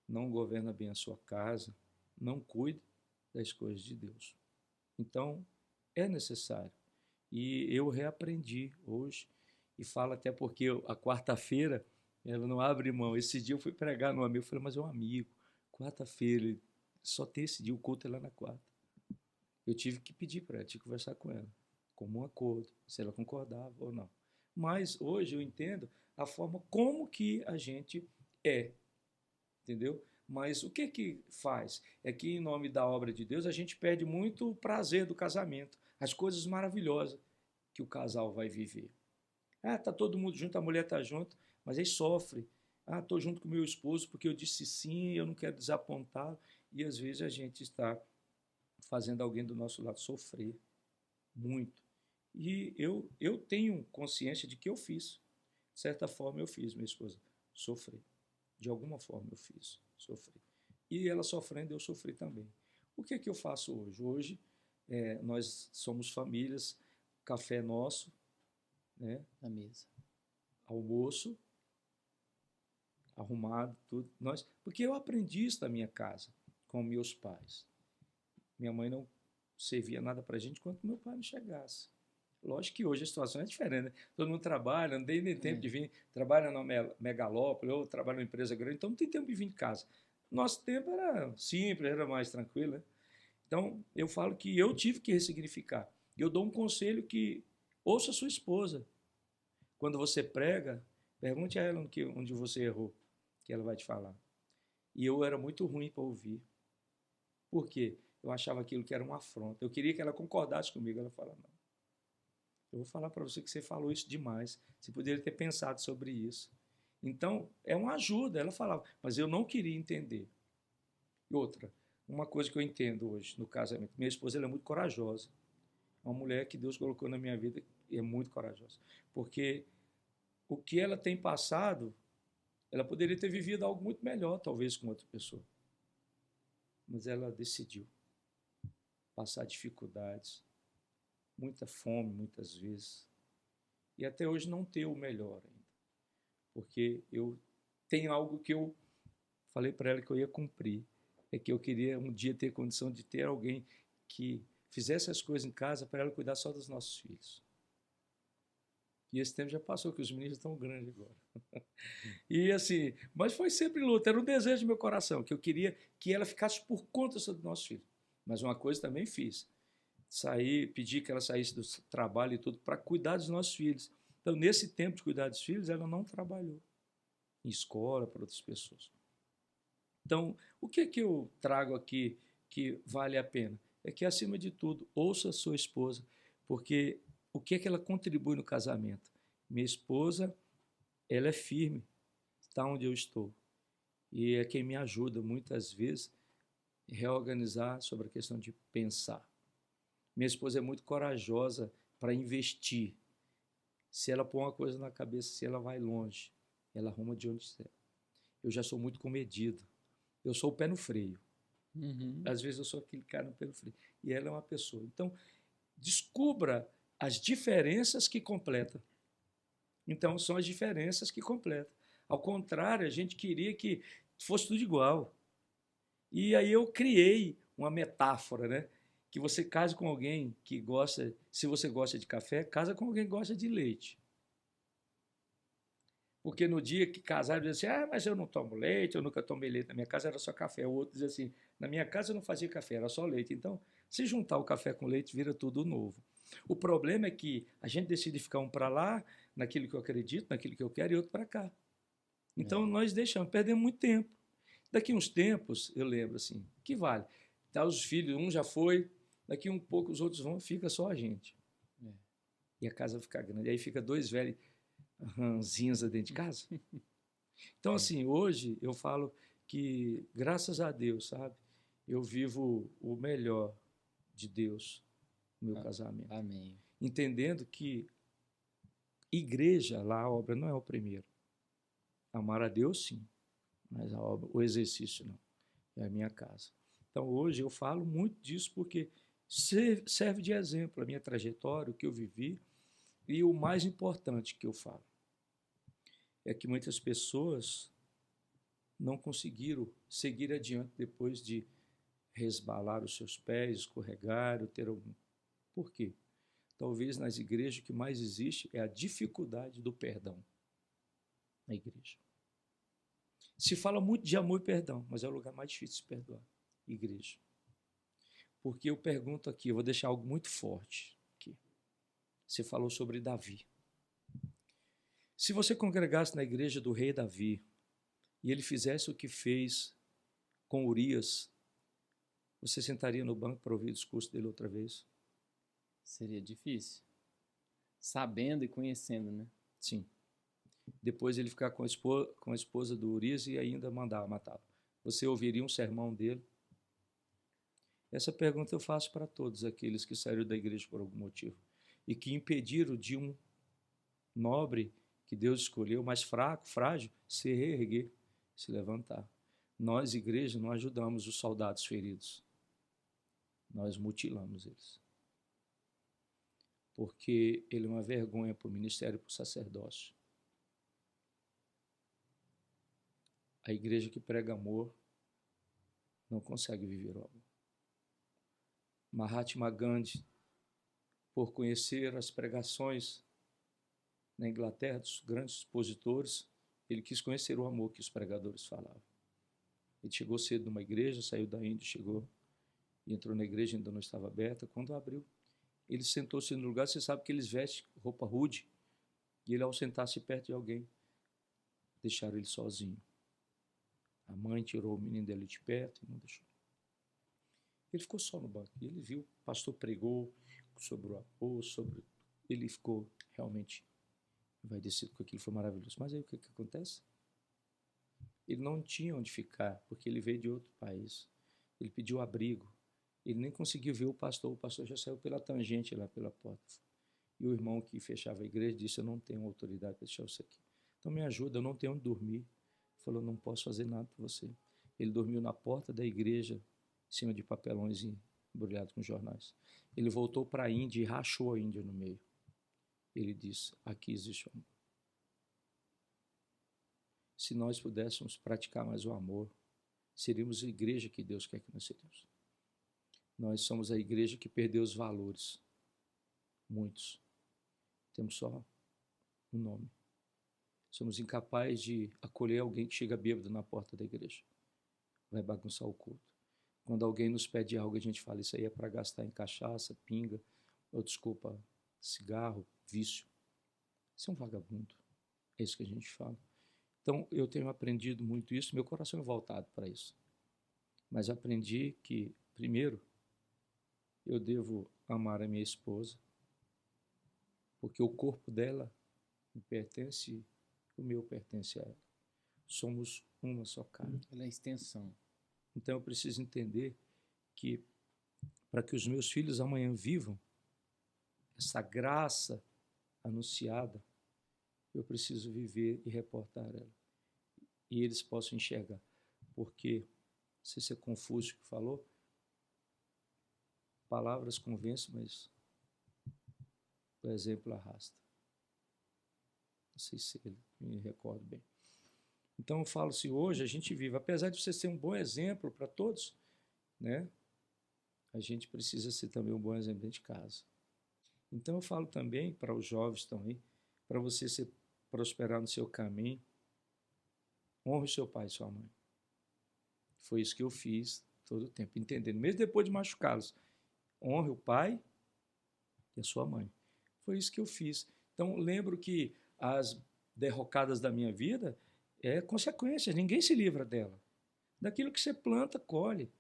não governa bem a sua casa, não cuide das coisas de Deus. Então, é necessário. E eu reaprendi hoje, e falo até porque a quarta-feira, ela não abre mão. Esse dia eu fui pregar no amigo, eu falei: mas é um amigo, quarta-feira, só tem esse dia, o culto é lá na quarta. Eu tive que pedir para ela, tive que conversar com ela, como um acordo, se ela concordava ou não. Mas hoje eu entendo a forma como que a gente é, entendeu? Mas o que que faz? É que, em nome da obra de Deus, a gente perde muito o prazer do casamento, as coisas maravilhosas que o casal vai viver. Ah, tá todo mundo junto, a mulher tá junto, mas aí sofre. Ah, tô junto com meu esposo porque eu disse sim, eu não quero desapontá-lo. E às vezes a gente está fazendo alguém do nosso lado sofrer muito. E eu tenho consciência de que eu fiz. De certa forma eu fiz minha esposa sofrer. De alguma forma eu fiz sofrer. E ela sofrendo, eu sofri também. O que é que eu faço hoje? Hoje nós somos famílias, café nosso, né? Na mesa. Almoço, arrumado, tudo. Porque eu aprendi isso na minha casa, com meus pais. Minha mãe não servia nada para a gente enquanto meu pai não chegasse. Lógico que hoje a situação é diferente, né? Todo mundo trabalha, não tem nem tempo de vir, trabalha na megalópole ou trabalha numa empresa grande, então não tem tempo de vir de casa. Nosso tempo era simples, era mais tranquilo, né? Então, eu falo que eu tive que ressignificar. Eu dou um conselho que ouça a sua esposa. Quando você prega, pergunte a ela onde você errou, que ela vai te falar. E eu era muito ruim para ouvir. Por quê? Eu achava aquilo que era uma afronta. Eu queria que ela concordasse comigo. Ela fala: não. Eu vou falar para você que você falou isso demais. Você poderia ter pensado sobre isso. Então, é uma ajuda. Ela falava, mas eu não queria entender. E outra, uma coisa que eu entendo hoje no casamento: minha esposa, ela é muito corajosa. É uma mulher que Deus colocou na minha vida e é muito corajosa. Porque o que ela tem passado, ela poderia ter vivido algo muito melhor, talvez, com outra pessoa. Mas ela decidiu passar dificuldades, muita fome, muitas vezes, e até hoje não ter o melhor ainda. Porque eu tenho algo que eu falei para ela que eu ia cumprir, é que eu queria um dia ter condição de ter alguém que fizesse as coisas em casa para ela cuidar só dos nossos filhos. E esse tempo já passou, que os meninos estão grandes agora. E assim, mas foi sempre luta, era um desejo do meu coração, que eu queria que ela ficasse por conta dos nossos filhos. Mas uma coisa também fiz: pedi que ela saísse do trabalho e tudo para cuidar dos nossos filhos. Então, nesse tempo de cuidar dos filhos, ela não trabalhou em escola para outras pessoas. Então, o que é que eu trago aqui que vale a pena? É que, acima de tudo, ouça a sua esposa, porque o que é que ela contribui no casamento? Minha esposa, ela é firme, está onde eu estou. E é quem me ajuda, muitas vezes, a reorganizar sobre a questão de pensar. Minha esposa é muito corajosa para investir. Se ela põe uma coisa na cabeça, se ela vai longe, ela arruma de onde estiver. Eu já sou muito comedido. Eu sou o pé no freio. Uhum. Às vezes eu sou aquele cara no pé no freio. E ela é uma pessoa. Então, descubra as diferenças que completam. Então, são as diferenças que completam. Ao contrário, a gente queria que fosse tudo igual. E aí eu criei uma metáfora, né? Que você case com alguém que gosta, se você gosta de café, casa com alguém que gosta de leite. Porque no dia que casaram, dizia assim: mas eu não tomo leite, eu nunca tomei leite na minha casa, era só café. O outro dizia assim: na minha casa eu não fazia café, era só leite. Então, se juntar o café com leite, vira tudo novo. O problema é que a gente decide ficar um para lá, naquilo que eu acredito, naquilo que eu quero, e outro para cá. Então, nós perdemos muito tempo. Daqui uns tempos, eu lembro assim, que vale? Tá, os filhos, um já foi, daqui um pouco os outros vão, fica só a gente. E a casa fica grande. E aí fica dois velhos ranzinhos dentro de casa. Então, assim, hoje eu falo que, graças a Deus, sabe, eu vivo o melhor de Deus no meu casamento. Amém. Entendendo que igreja, lá a obra não é o primeiro. Amar a Deus, sim, mas a obra, o exercício não. É a minha casa. Então, hoje eu falo muito disso porque serve de exemplo a minha trajetória, o que eu vivi, e o mais importante que eu falo é que muitas pessoas não conseguiram seguir adiante depois de resbalar os seus pés, escorregar, ou ter algum... Por quê? Talvez nas igrejas o que mais existe é a dificuldade do perdão na igreja. Se fala muito de amor e perdão, mas é o lugar mais difícil de se perdoar, igreja. Porque eu pergunto aqui, eu vou deixar algo muito forte aqui. Você falou sobre Davi. Se você congregasse na igreja do rei Davi e ele fizesse o que fez com Urias, você sentaria no banco para ouvir o discurso dele outra vez? Seria difícil. Sabendo e conhecendo, né? Sim. Depois ele ficar com a esposa do Urias e ainda mandar matá-lo. Você ouviria um sermão dele? Essa pergunta eu faço para todos aqueles que saíram da igreja por algum motivo e que impediram de um nobre que Deus escolheu, mais fraco, frágil, se reerguer, se levantar. Nós, igreja, não ajudamos os soldados feridos. Nós mutilamos eles. Porque ele é uma vergonha para o ministério e para o sacerdócio. A igreja que prega amor não consegue viver o amor. Mahatma Gandhi, por conhecer as pregações na Inglaterra dos grandes expositores, ele quis conhecer o amor que os pregadores falavam. Ele chegou cedo numa igreja, saiu da Índia, chegou e entrou na igreja, ainda não estava aberta. Quando abriu, ele sentou-se no lugar, você sabe que eles vestem roupa rude, e ele, ao sentar-se perto de alguém, deixaram ele sozinho. A mãe tirou o menino dele de perto e não deixou. Ele ficou só no banco. E ele viu, o pastor pregou sobre o amor, sobre... Ele ficou realmente envaidecido com aquilo, foi maravilhoso. Mas aí o que acontece? Ele não tinha onde ficar, porque ele veio de outro país. Ele pediu abrigo. Ele nem conseguiu ver o pastor já saiu pela tangente lá pela porta. E o irmão que fechava a igreja disse, eu não tenho autoridade para deixar você aqui. Então me ajuda, eu não tenho onde dormir. Ele falou, não posso fazer nada por você. Ele dormiu na porta da igreja, em cima de papelões embrulhados com jornais. Ele voltou para a Índia e rachou a Índia no meio. Ele disse, aqui existe o amor. Se nós pudéssemos praticar mais o amor, seríamos a igreja que Deus quer que nós sejamos. Nós somos a igreja que perdeu os valores. Muitos. Temos só um nome. Somos incapazes de acolher alguém que chega bêbado na porta da igreja. Vai bagunçar o culto. Quando alguém nos pede algo, a gente fala, isso aí é para gastar em cachaça, pinga, ou desculpa, cigarro, vício. Isso é um vagabundo. É isso que a gente fala. Então, eu tenho aprendido muito isso, meu coração é voltado para isso. Mas aprendi que, primeiro, eu devo amar a minha esposa, porque o corpo dela me pertence, o meu pertence a ela. Somos uma só carne. Ela é a extensão. Então, eu preciso entender que, para que os meus filhos amanhã vivam essa graça anunciada, eu preciso viver e reportar ela. E eles possam enxergar. Porque, se você é confuso o que falou, palavras convencem, mas o exemplo arrasta. Não sei se ele me recordo bem. Então eu falo assim, hoje a gente vive, apesar de você ser um bom exemplo para todos, né? A gente precisa ser também um bom exemplo dentro de casa. Então eu falo também para os jovens também, para você prosperar no seu caminho, honre seu pai e sua mãe. Foi isso que eu fiz todo o tempo, entendendo, mesmo depois de machucá-los. Honre o pai e a sua mãe. Foi isso que eu fiz. Então, lembro que as derrocadas da minha vida é consequência, ninguém se livra dela. Daquilo que você planta, colhe.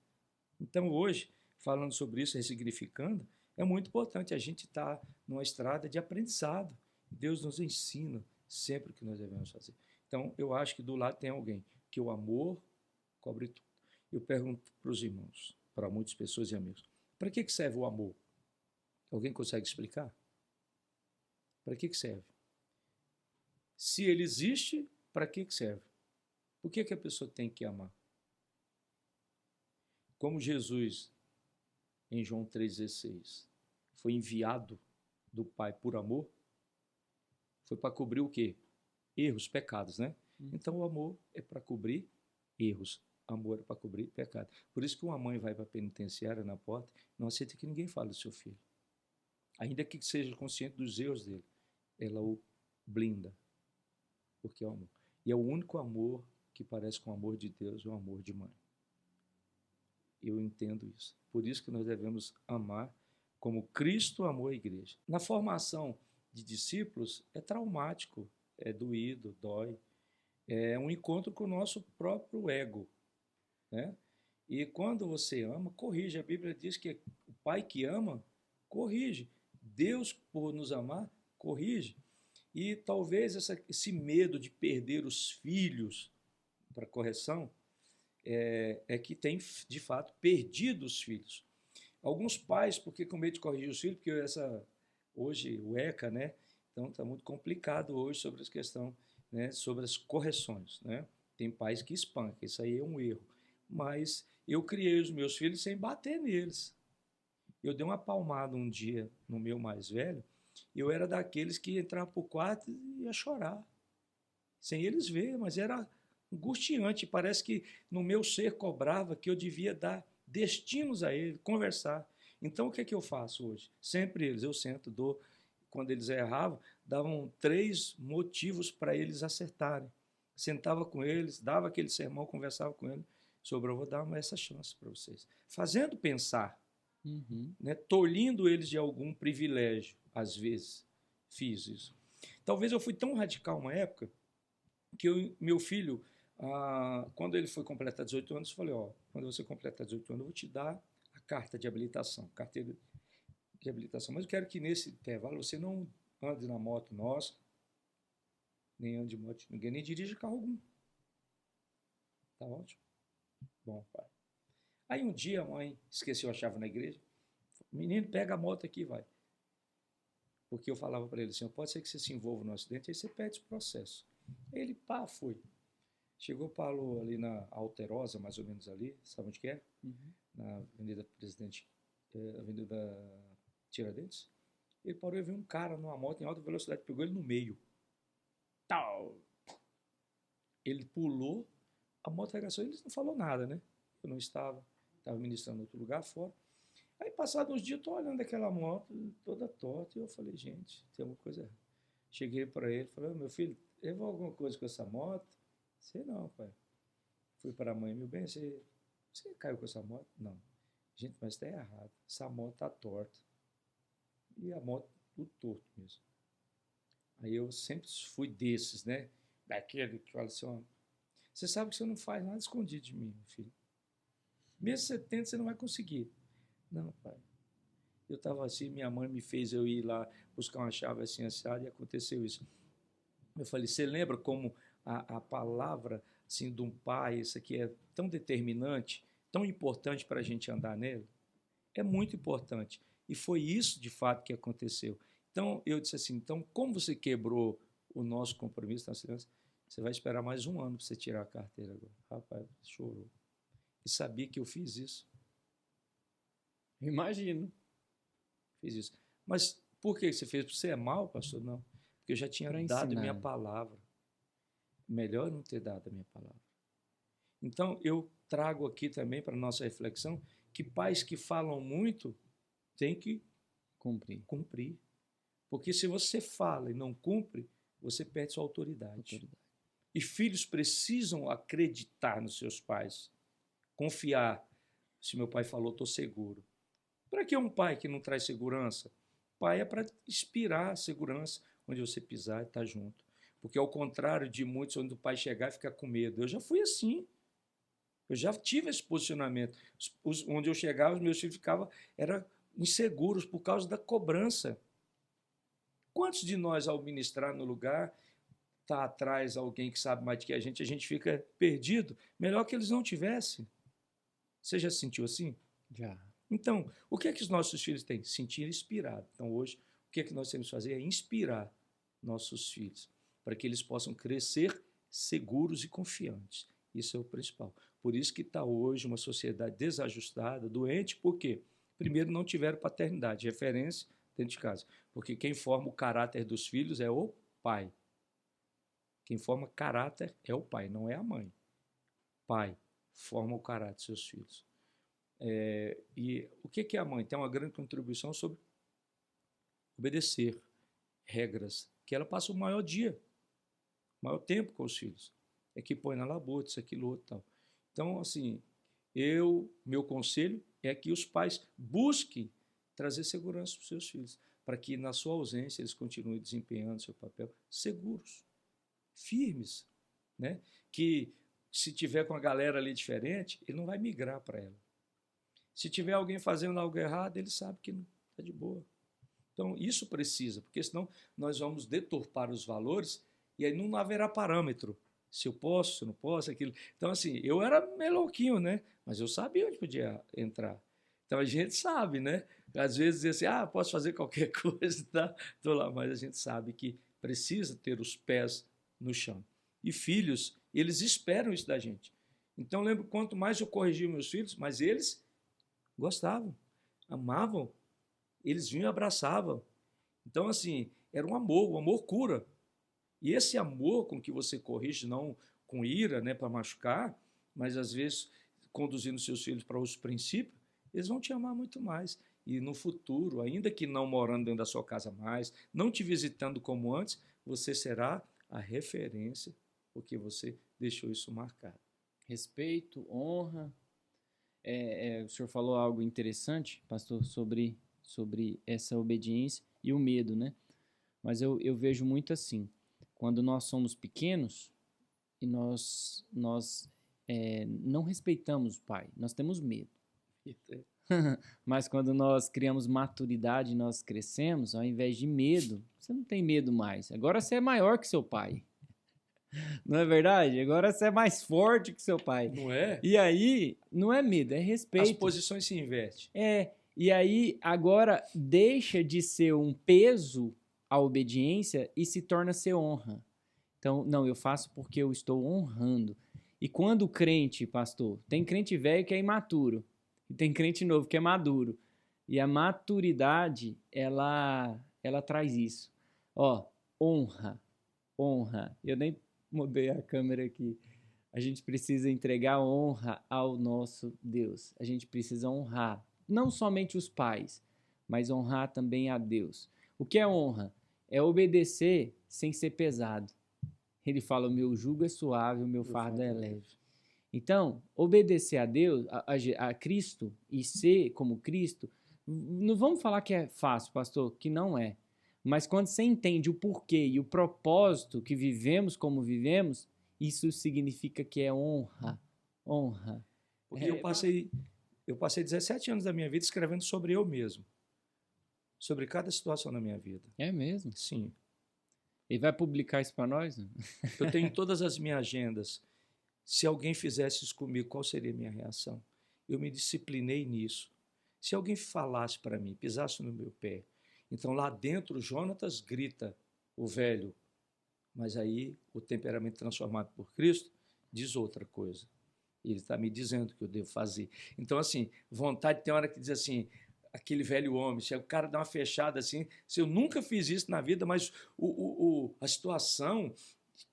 Então, hoje, falando sobre isso, ressignificando, é muito importante a gente estar numa estrada de aprendizado. Deus nos ensina sempre o que nós devemos fazer. Então, eu acho que do lado tem alguém que o amor cobre tudo. Eu pergunto para os irmãos, para muitas pessoas e amigos, para que serve o amor? Alguém consegue explicar? Para que serve? Se ele existe, para que serve? Por que a pessoa tem que amar? Como Jesus, em João 3,16, foi enviado do Pai por amor, foi para cobrir o quê? Erros, pecados, né? Então o amor é para cobrir erros. Amor é para cobrir pecado. Por isso que uma mãe vai para a penitenciária na porta, não aceita que ninguém fale do seu filho. Ainda que seja consciente dos erros dele, ela o blinda. Porque é o amor. E é o único amor que parece com o amor de Deus, o amor de mãe. Eu entendo isso. Por isso que nós devemos amar como Cristo amou a igreja. Na formação de discípulos é traumático, é doído, dói. É um encontro com o nosso próprio ego, né? E quando você ama, corrige. A Bíblia diz que o pai que ama, corrige. Deus, por nos amar, corrige. E talvez esse medo de perder os filhos para correção é que tem, de fato, perdido os filhos. Alguns pais, porque com medo de corrigir os filhos, porque hoje o ECA, né? Então está muito complicado hoje sobre essa questão, né, sobre as correções, né? Tem pais que espancam, isso aí é um erro. Mas eu criei os meus filhos sem bater neles. Eu dei uma palmada um dia no meu mais velho, e eu era daqueles que entrava para o quarto e ia chorar, sem eles ver, mas era angustiante. Parece que no meu ser cobrava que eu devia dar destinos a ele, conversar. Então o que é que eu faço hoje? Sempre eles, eu sento, dou. Quando eles erravam, davam 3 motivos para eles acertarem. Sentava com eles, dava aquele sermão, conversava com eles sobre, eu vou dar essa chance para vocês. Fazendo pensar, né, tolhindo eles de algum privilégio, às vezes, fiz isso. Talvez eu fui tão radical uma época, que meu filho, quando ele foi completar 18 anos, eu falei, quando você completar 18 anos, eu vou te dar a carta de habilitação, carteira de habilitação, mas eu quero que nesse intervalo você não ande na moto nossa, nem ande de moto de ninguém, nem dirija carro algum. Tá ótimo? Bom, pai. Aí um dia a mãe esqueceu a chave na igreja, menino, pega a moto aqui e vai. Porque eu falava para ele assim, pode ser que você se envolva no acidente, aí você perde esse processo. Aí ele, foi. Chegou, parou ali na Alterosa, mais ou menos ali, sabe onde que é? Na Avenida Presidente, Avenida Tiradentes. Ele parou e viu um cara numa moto em alta velocidade, pegou ele no meio. Tal. Ele pulou, a moto arregaçou, ele não falou nada, né? Eu não estava ministrando em outro lugar fora. Aí, passados uns dias, eu estou olhando aquela moto toda torta e eu falei, gente, tem alguma coisa errada. Cheguei para ele, falei, meu filho, levou alguma coisa com essa moto? Sei não, pai. Fui para a mãe, meu bem, você caiu com essa moto? Não. Gente, mas está errado. Essa moto está torta. E a moto, tudo torto mesmo. Aí eu sempre fui desses, né? Daquele que fala assim, você sabe que você não faz nada escondido de mim, meu filho. Mesmo você tenta, você não vai conseguir. Não, pai. Eu estava assim, minha mãe me fez eu ir lá buscar uma chave assim assada e aconteceu isso. Eu falei, você lembra como a palavra assim, de um pai, isso aqui é tão determinante, tão importante para a gente andar nele? É muito importante. E foi isso, de fato, que aconteceu. Então, eu disse assim, então, como você quebrou o nosso compromisso na segurança, você vai esperar mais 1 ano para você tirar a carteira agora. Rapaz, chorou. E sabia que eu fiz isso. Imagino. Fiz isso. Mas por que você fez? Você é mal, pastor? Não. Porque eu já tinha dado minha palavra. Melhor não ter dado a minha palavra. Então, eu trago aqui também para a nossa reflexão que pais que falam muito têm que cumprir. Porque se você fala e não cumpre, você perde sua autoridade. E filhos precisam acreditar nos seus pais. Confiar. Se meu pai falou, estou seguro. Para que um pai que não traz segurança? Pai é para inspirar segurança. Onde você pisar, está junto. Porque ao contrário de muitos, onde o pai chegar e ficar com medo. Eu já fui assim. Eu já tive esse posicionamento. Onde eu chegava, os meus filhos ficavam inseguros por causa da cobrança. Quantos de nós, ao ministrar no lugar, está atrás alguém que sabe mais do que a gente fica perdido? Melhor que eles não tivessem. Você já se sentiu assim? Já. Então, o que é que os nossos filhos têm? Sentir inspirado. Então, hoje, o que é que nós temos que fazer? É inspirar nossos filhos. para que eles possam crescer seguros e confiantes. Isso é o principal. Por isso que está hoje uma sociedade desajustada, doente, por quê? Primeiro, não tiveram paternidade, referência dentro de casa. Porque quem forma o caráter dos filhos é o pai. Quem forma caráter é o pai, não é a mãe. Pai forma o caráter dos seus filhos. E o que é a mãe? Tem uma grande contribuição sobre obedecer regras, que ela passa o maior dia, o maior tempo com os filhos. É que põe na labuta, isso, aquilo, outro, tal. Então, assim, meu conselho é que os pais busquem trazer segurança para os seus filhos, para que na sua ausência eles continuem desempenhando seu papel seguros, firmes, né? Que se tiver com a galera ali diferente, ele não vai migrar para ela. Se tiver alguém fazendo algo errado, ele sabe que não está de boa. Então, isso precisa, porque senão nós vamos deturpar os valores e aí não haverá parâmetro. Se eu posso, se eu não posso, aquilo. Então, assim, eu era meio louquinho, né? Mas eu sabia onde podia entrar. Então, a gente sabe, né? Às vezes, dizer assim, posso fazer qualquer coisa, tá? Estou lá. Mas a gente sabe que precisa ter os pés no chão. E filhos, eles esperam isso da gente. Então, lembro, quanto mais eu corrigia meus filhos, mais eles gostavam, amavam, eles vinham e abraçavam. Então, assim, era um amor, o amor cura. E esse amor com que você corrige, não com ira, né, para machucar, mas às vezes conduzindo seus filhos para os princípios, eles vão te amar muito mais. E no futuro, ainda que não morando dentro da sua casa mais, não te visitando como antes, você será a referência, porque você deixou isso marcado. Respeito, honra. O senhor falou algo interessante, pastor, sobre essa obediência e o medo, né? Mas eu vejo muito assim, quando nós somos pequenos e nós não respeitamos o pai, nós temos medo. Mas quando nós criamos maturidade e nós crescemos, ao invés de medo, você não tem medo mais. Agora você é maior que seu pai. Não é verdade? Agora você é mais forte que seu pai. Não é? E aí, não é medo, é respeito. As posições se invertem. E aí agora deixa de ser um peso a obediência e se torna ser honra. Então, não, eu faço porque eu estou honrando. E quando o crente, pastor, tem crente velho que é imaturo, e tem crente novo que é maduro. E a maturidade, ela traz isso. Honra. Eu nem mudei a câmera aqui. A gente precisa entregar honra ao nosso Deus. A gente precisa honrar, não somente os pais, mas honrar também a Deus. O que é honra? É obedecer sem ser pesado. Ele fala, o meu jugo é suave, o meu fardo é leve. Então, obedecer a Deus, a Cristo, e ser como Cristo, não vamos falar que é fácil, pastor, que não é. Mas quando você entende o porquê e o propósito que vivemos como vivemos, isso significa que é honra. Honra. Porque eu passei 17 anos da minha vida escrevendo sobre eu mesmo. Sobre cada situação da minha vida. É mesmo? Sim. Ele vai publicar isso para nós? Eu tenho todas as minhas agendas. Se alguém fizesse isso comigo, qual seria a minha reação? Eu me disciplinei nisso. Se alguém falasse para mim, pisasse no meu pé, então lá dentro Jonatas grita, o velho, mas aí o temperamento transformado por Cristo diz outra coisa. Ele está me dizendo o que eu devo fazer. Então, assim, vontade tem hora que diz assim, aquele velho homem, se o cara dá uma fechada assim, se eu nunca fiz isso na vida, mas a situação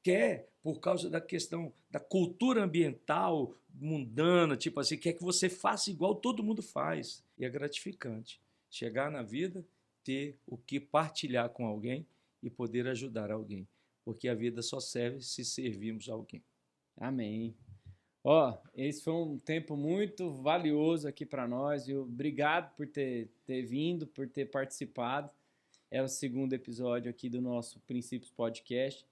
quer, por causa da questão da cultura ambiental mundana, tipo assim, quer que você faça igual todo mundo faz. E é gratificante chegar na vida, ter o que partilhar com alguém e poder ajudar alguém. Porque a vida só serve se servirmos a alguém. Amém. Esse foi um tempo muito valioso aqui para nós. Obrigado por ter vindo, por ter participado. É o segundo episódio aqui do nosso Princípios Podcast.